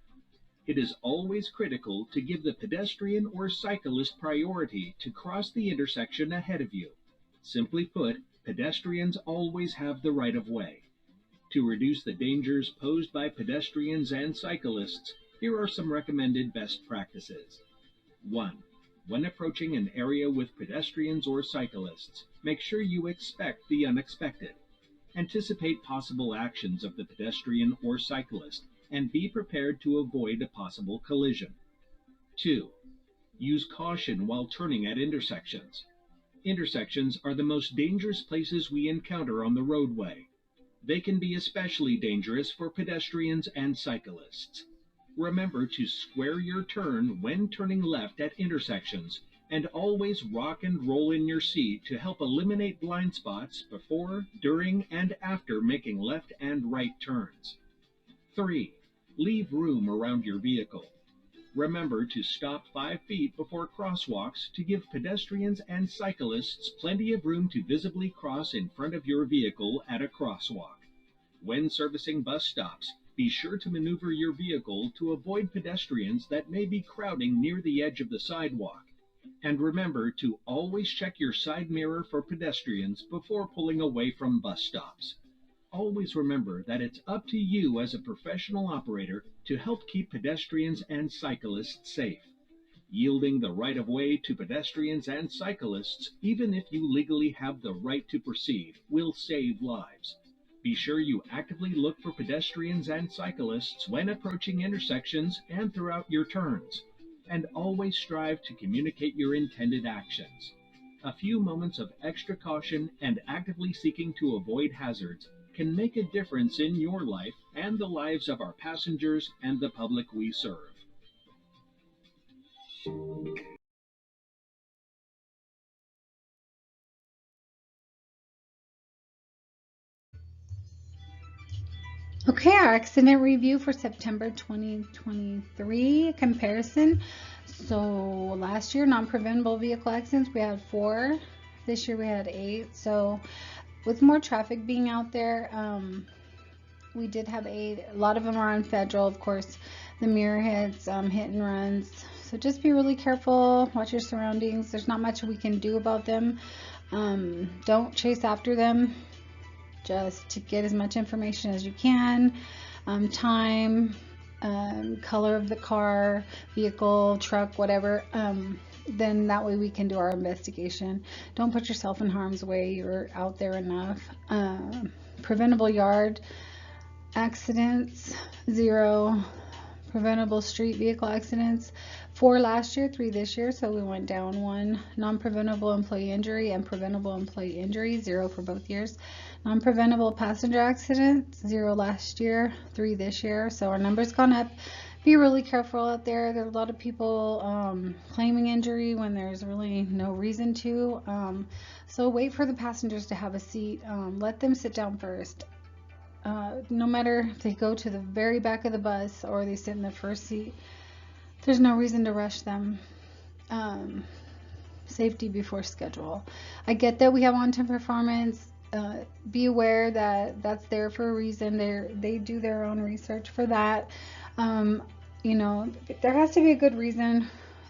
[SPEAKER 9] It is always critical to give the pedestrian or cyclist priority to cross the intersection ahead of you. Simply put, pedestrians always have the right of way. To reduce the dangers posed by pedestrians and cyclists, here are some recommended best practices. 1. When approaching an area with pedestrians or cyclists, make sure you expect the unexpected. Anticipate possible actions of the pedestrian or cyclist and be prepared to avoid a possible collision. 2. Use caution while turning at intersections. Intersections are the most dangerous places we encounter on the roadway. They can be especially dangerous for pedestrians and cyclists. Remember to square your turn when turning left at intersections, and always rock and roll in your seat to help eliminate blind spots before, during, and after making left and right turns. 3. Leave room around your vehicle. Remember to stop 5 feet before crosswalks to give pedestrians and cyclists plenty of room to visibly cross in front of your vehicle at a crosswalk. When servicing bus stops, be sure to maneuver your vehicle to avoid pedestrians that may be crowding near the edge of the sidewalk. And remember to always check your side mirror for pedestrians before pulling away from bus stops. Always remember that it's up to you as a professional operator to help keep pedestrians and cyclists safe. Yielding the right of way to pedestrians and cyclists, even if you legally have the right to proceed, will save lives. Be sure you actively look for pedestrians and cyclists when approaching intersections and throughout your turns, and always strive to communicate your intended actions. A few moments of extra caution and actively seeking to avoid hazards can make a difference in your life and the lives of our passengers and the public we serve.
[SPEAKER 1] Okay, our accident review for September 2023 comparison. So last year, non-preventable vehicle accidents, we had 4. This year we had 8. So with more traffic being out there, we did have 8. A lot of them are on federal, of course. The mirror hits, hit and runs. So just be really careful. Watch your surroundings. There's not much we can do about them. Don't chase after them. Just to get as much information as you can. Time, color of the car, vehicle, truck, whatever. Then that way we can do our investigation. Don't put yourself in harm's way. You're out there enough. Preventable yard accidents, 0. Preventable street vehicle accidents, 4 last year, 3 this year, so we went down 1. Non-preventable employee injury and preventable employee injury, 0 for both years. Non-preventable passenger accidents, 0 last year, 3 this year, so our numbers gone up. Be really careful out there. There's a lot of people claiming injury when there's really no reason to. So wait for the passengers to have a seat. Let them sit down first. No matter if they go to the very back of the bus or they sit in the first seat, there's no reason to rush them. Safety before schedule. I get that we have on-time performance. Be aware that that's there for a reason. They do their own research for that. You know, there has to be a good reason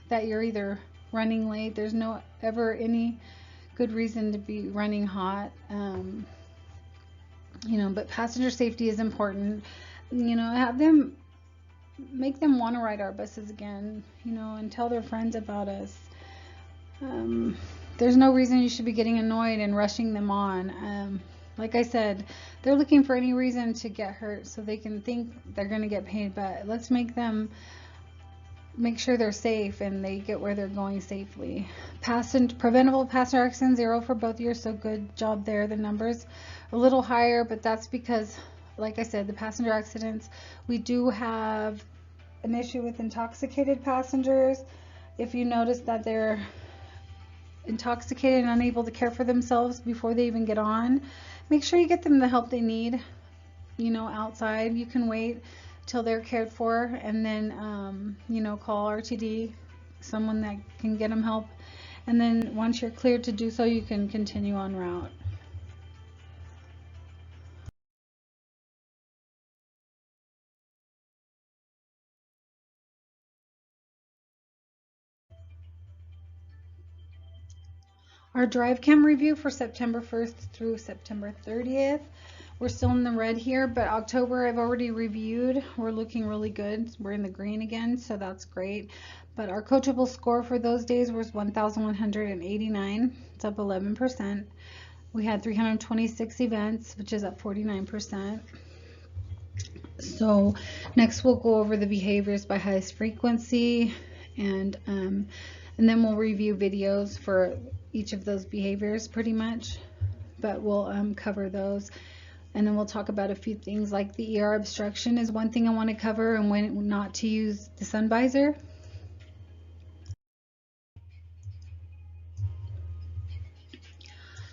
[SPEAKER 1] that you're either running late. There's no ever any good reason to be running hot. But passenger safety is important. Have them, make them want to ride our buses again, and tell their friends about us. There's no reason you should be getting annoyed and rushing them on. Like I said, they're looking for any reason to get hurt so they can think they're going to get paid, but let's make sure they're safe and they get where they're going safely. Preventable passenger accidents, 0 for both years, so good job there. The numbers a little higher, but that's because, like I said, the passenger accidents, we do have an issue with intoxicated passengers. If you notice that they're intoxicated and unable to care for themselves before they even get on, make sure you get them the help they need, outside. You can wait till they're cared for and then call RTD, someone that can get them help, and then once you're cleared to do so, you can continue on route. Our drive cam review for September 1st through September 30th. We're still in the red here, but October I've already reviewed. We're looking really good. We're in the green again, so that's great. But our coachable score for those days was 1,189. It's up 11%. We had 326 events, which is up 49%. So next we'll go over the behaviors by highest frequency, and then we'll review videos for each of those behaviors pretty much, but we'll cover those. And then we'll talk about a few things like the ER obstruction is one thing I want to cover, and when not to use the sun visor.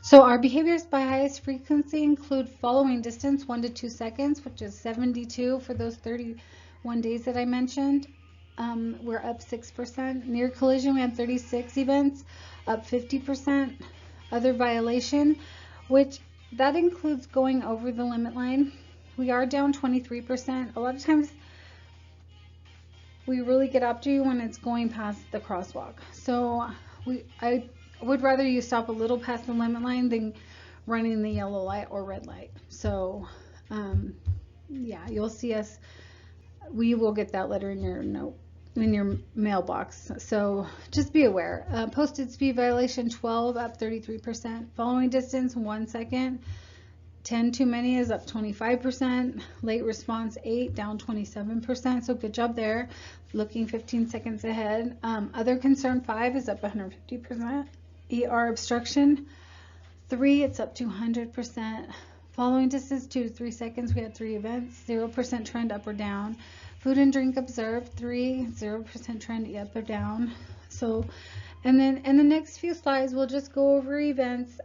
[SPEAKER 1] So our behaviors by highest frequency include following distance 1 to 2 seconds, which is 72 for those 31 days that I mentioned. We're up 6%. Near collision, we had 36 events, up 50%. Other violation, which that includes going over the limit line, we are down 23%. A lot of times we really get up to you when it's going past the crosswalk. So I would rather you stop a little past the limit line than running the yellow light or red light. So yeah, you'll see us. We will get that letter in your mailbox, so just be aware. Posted speed violation 12, up 33%. Following distance 1 second, 10 too many is up 25%. Late response 8, down 27%, so good job there. Looking 15 seconds ahead. Other concern 5 is up 150%. ER obstruction 3, it's up 200%. Following distance 2 to 3 seconds, we had 3 events, 0% trend up or down. Food and drink observed 3, 0% trend up or down. So, and then in the next few slides, we'll just go over events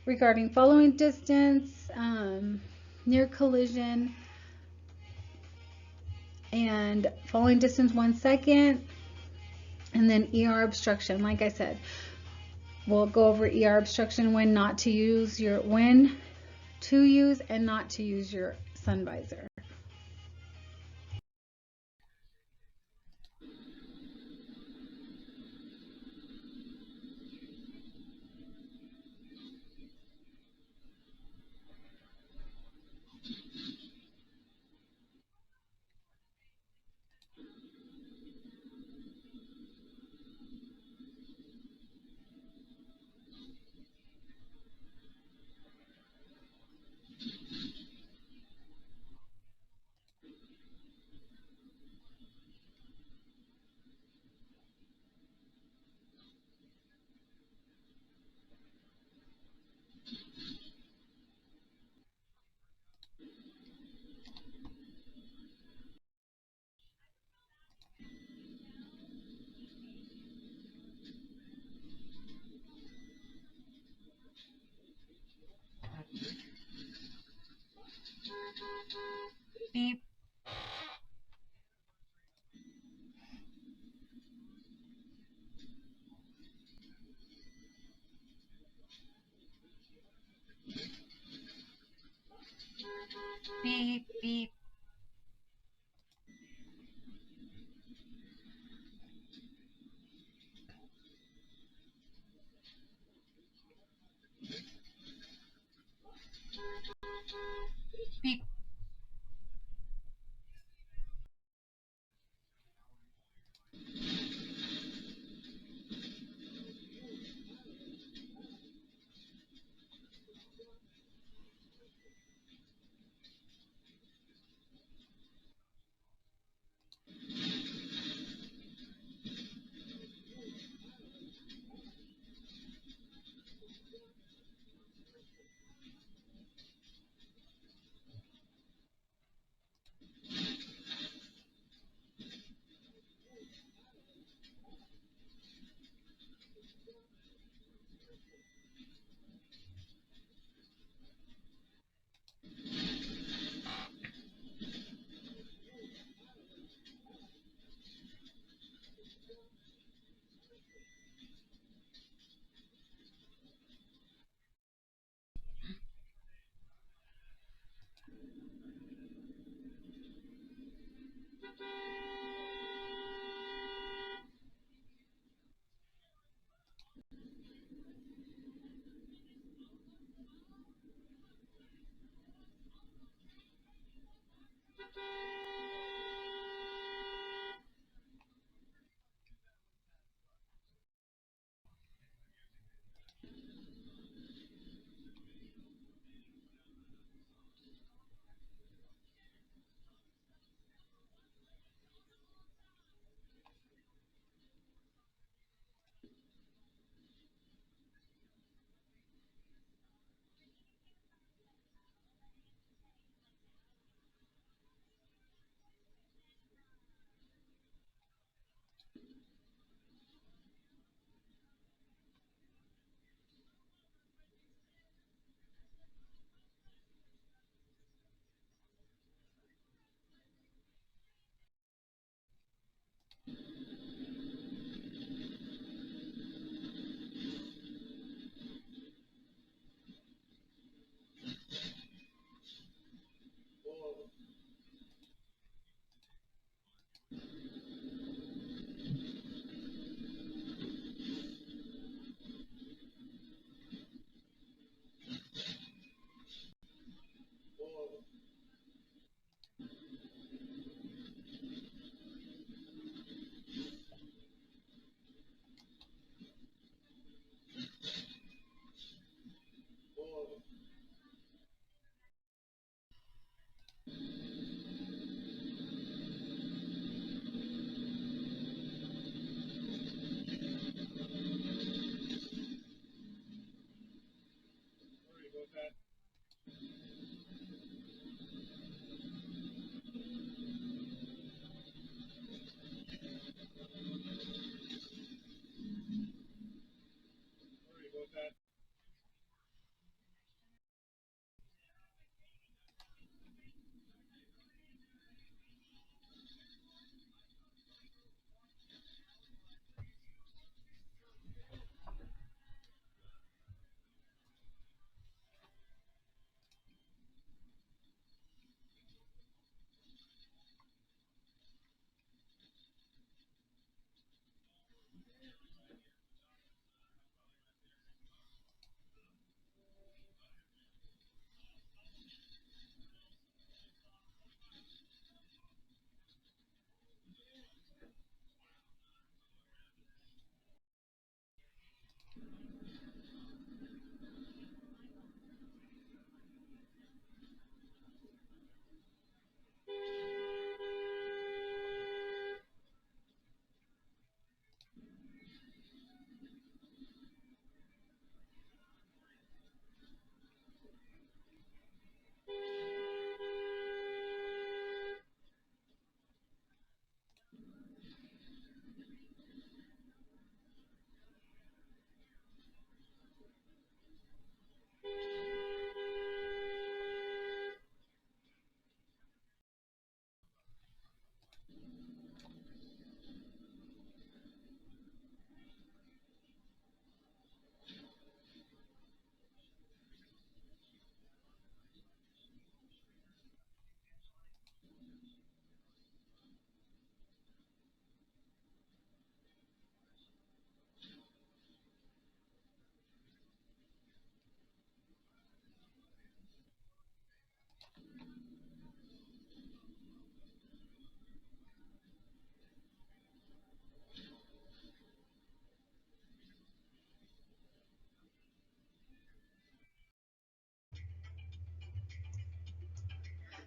[SPEAKER 1] regarding following distance, near collision, and following distance 1 second, and then ER obstruction. Like I said, we'll go over ER obstruction, when to use and not to use your sun visor.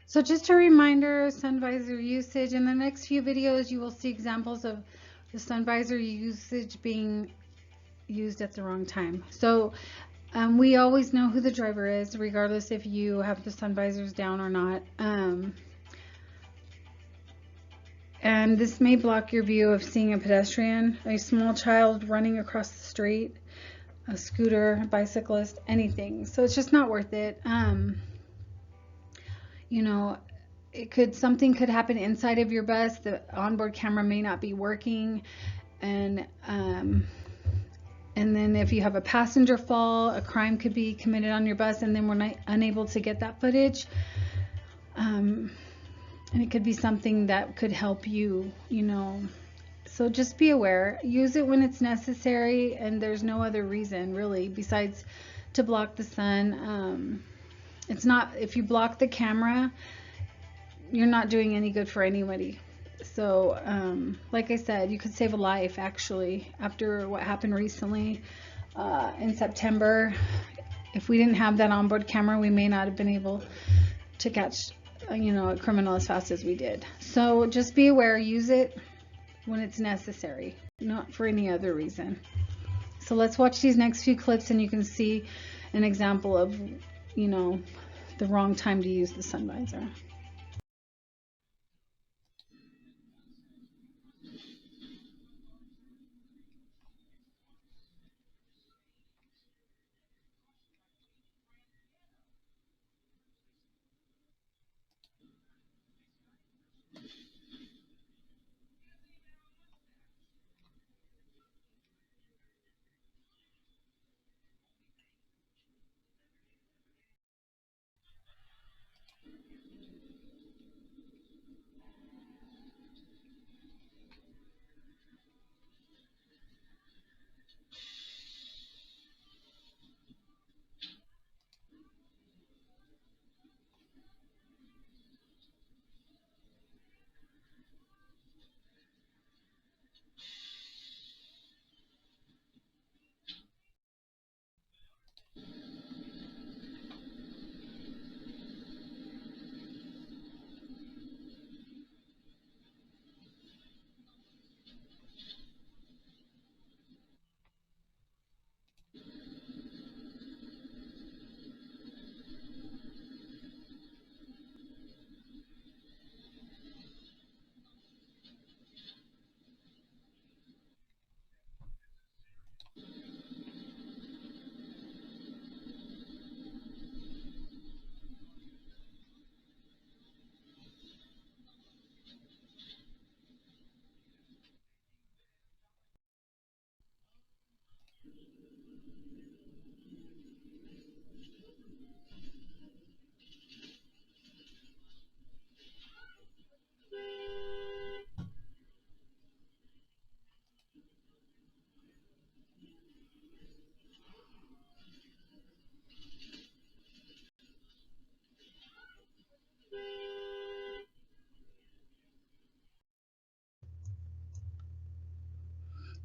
[SPEAKER 1] So just a reminder, sun visor usage. In the next few videos, you will see examples of the sun visor usage being used at the wrong time. So we always know who the driver is, regardless if you have the sun visors down or not. And this may block your view of seeing a pedestrian, a small child running across the street, a scooter, a bicyclist, anything. So it's just not worth it. You know, something could happen inside of your bus. The onboard camera may not be working, and then if you have a passenger fall, a crime could be committed on your bus, and then we're not unable to get that footage. And it could be something that could help you, you know. So just be aware. Use it when it's necessary, and there's no other reason really besides to block the sun. It's not, if you block the camera, you're not doing any good for anybody. So like I said, you could save a life actually. After what happened recently in September, if we didn't have that onboard camera, we may not have been able to catch, you know, a criminal as fast as we did. So just be aware, use it when it's necessary, not for any other reason. So let's watch these next few clips and you can see an example of, you know, the wrong time to use the sun visor.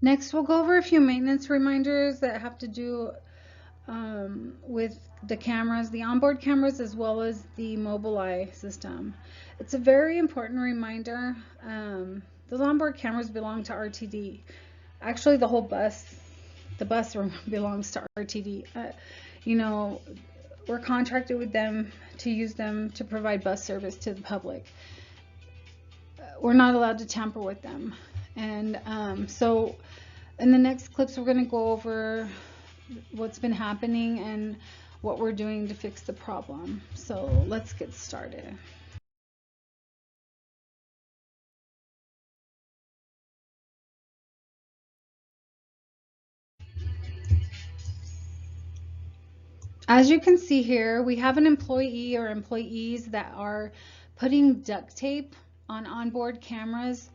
[SPEAKER 1] Next, we'll go over a few maintenance reminders that have to do with the cameras, the onboard cameras, as well as the Mobileye system. It's a very important reminder. Those onboard cameras belong to RTD. Actually, the whole bus, the bus belongs to RTD. You know, we're contracted with them to use them to provide bus service to the public. We're not allowed to tamper with them. And so in the next clips, we're going to go over what's been happening and what we're doing to fix the problem. So let's get started. As you can see here, we have an employee or employees that are putting duct tape on onboard cameras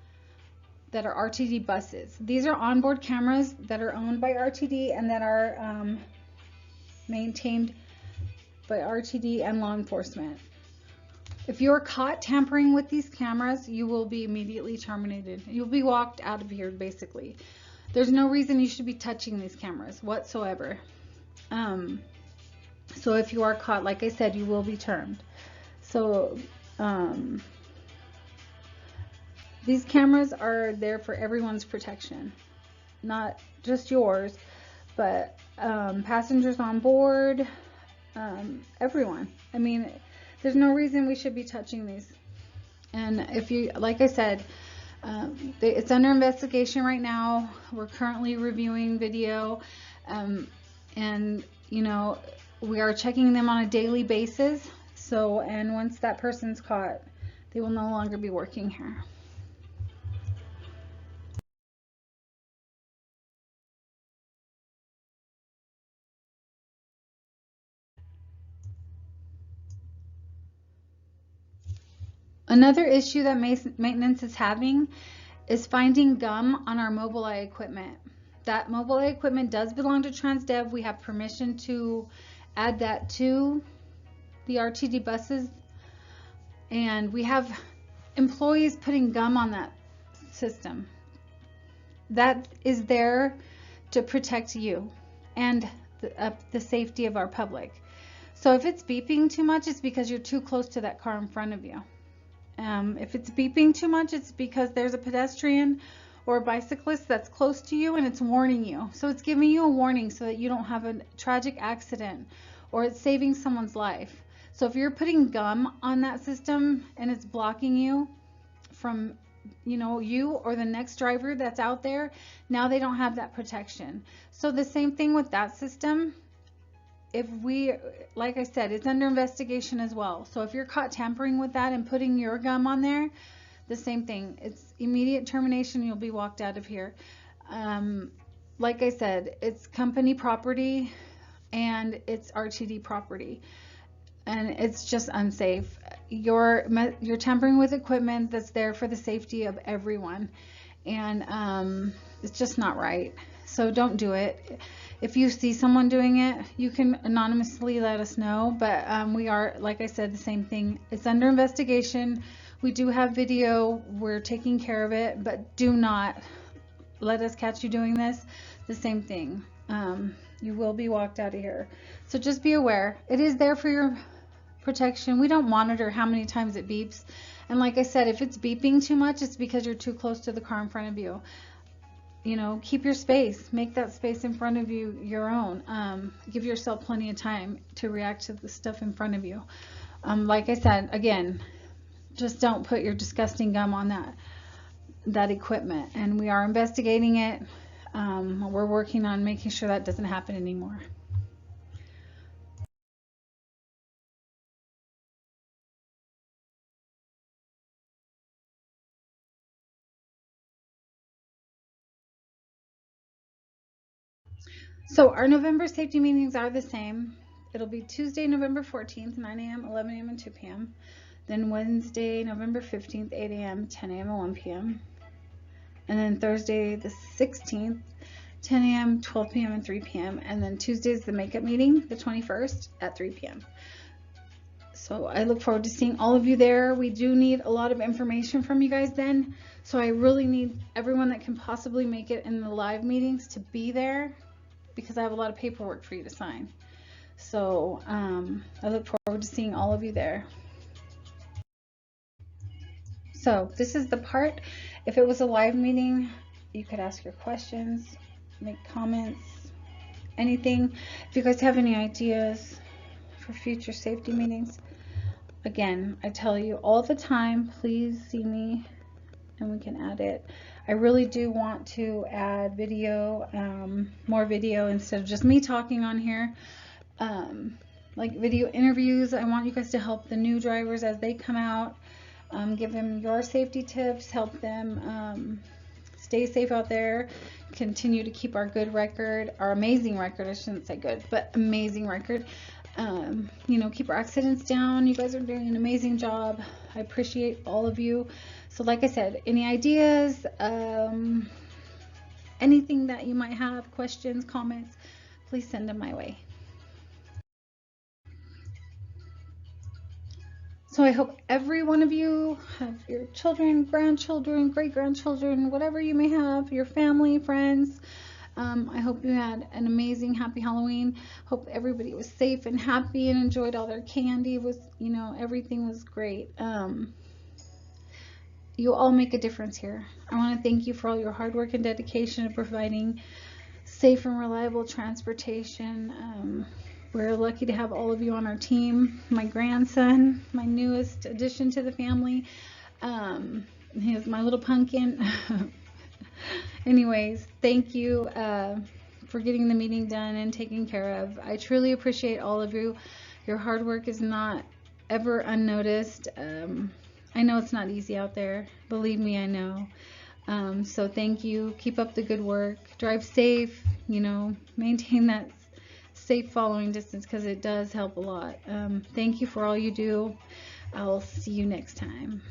[SPEAKER 1] that are RTD buses. These are onboard cameras that are owned by RTD and that are maintained by RTD and law enforcement. If you're caught tampering with these cameras, you will be immediately terminated. You'll be walked out of here, basically. There's no reason you should be touching these cameras whatsoever. So if you are caught, like I said, you will be termed. So These cameras are there for everyone's protection, not just yours, but passengers on board, everyone. I mean, there's no reason we should be touching these. And if you, like I said, it's under investigation right now. We're currently reviewing video, and you know, we are checking them on a daily basis. So, and once that person's caught, they will no longer be working here. Another issue that maintenance is having is finding gum on our Mobileye equipment. That Mobileye equipment does belong to Transdev. We have permission to add that to the RTD buses, and we have employees putting gum on that system. That is there to protect you and the safety of our public. So if it's beeping too much, it's because you're too close to that car in front of you. If it's beeping too much, it's because there's a pedestrian or a bicyclist that's close to you and it's warning you. So it's giving you a warning so that you don't have a tragic accident, or it's saving someone's life. So if you're putting gum on that system and it's blocking you from, you know, you or the next driver that's out there, now they don't have that protection. So the same thing with that system. If we, like I said, it's under investigation as well. So if you're caught tampering with that and putting your gum on there, the same thing. It's immediate termination. You'll be walked out of here. Like I said, it's company property and it's RTD property, and it's just unsafe. You're tampering with equipment that's there for the safety of everyone, and it's just not right. So don't do it. If you see someone doing it, you can anonymously let us know, but we are, like I said, the same thing. It's under investigation. We do have video. We're taking care of it, but do not let us catch you doing this. The same thing. You will be walked out of here. So just be aware. It is there for your protection. We don't monitor how many times it beeps. And like I said, if it's beeping too much, it's because you're too close to the car in front of you. You know, keep your space. Make that space in front of you your own. Give yourself plenty of time to react to the stuff in front of you. Like I said, again, just don't put your disgusting gum on that equipment. And we are investigating it. We're working on making sure that doesn't happen anymore. So our November safety meetings are the same. It'll be Tuesday, November 14th, 9 a.m., 11 a.m., and 2 p.m. Then Wednesday, November 15th, 8 a.m., 10 a.m., and 1 p.m. And then Thursday, the 16th, 10 a.m., 12 p.m., and 3 p.m. And then Tuesday is the makeup meeting, the 21st, at 3 p.m. So I look forward to seeing all of you there. We do need a lot of information from you guys then. So I really need everyone that can possibly make it in the live meetings to be there, because I have a lot of paperwork for you to sign. So I look forward to seeing all of you there. So this is the part. If it was a live meeting, you could ask your questions, make comments, anything. If you guys have any ideas for future safety meetings, again, I tell you all the time, please see me and we can add it. I really do want to add video, more video instead of just me talking on here. Like video interviews. I want you guys to help the new drivers as they come out. Give them your safety tips, help them stay safe out there, continue to keep our good record, our amazing record. I shouldn't say good, but amazing record. You know, keep our accidents down. You guys are doing an amazing job. I appreciate all of you. So like I said, any ideas, anything that you might have, questions, comments, please send them my way. So I hope every one of you have your children, grandchildren, great-grandchildren, whatever you may have, your family, friends, I hope you had an amazing, happy Halloween. Hope everybody was safe and happy and enjoyed all their candy. Everything was great. You all make a difference here. I want to thank you for all your hard work and dedication in providing safe and reliable transportation. We're lucky to have all of you on our team. My grandson, my newest addition to the family. He's my little pumpkin. Anyways, thank you for getting the meeting done and taken care of. I truly appreciate all of you. Your hard work is not ever unnoticed. I know it's not easy out there. Believe me, I know. So thank you. Keep up the good work. Drive safe. Maintain that safe following distance because it does help a lot. Thank you for all you do. I'll see you next time.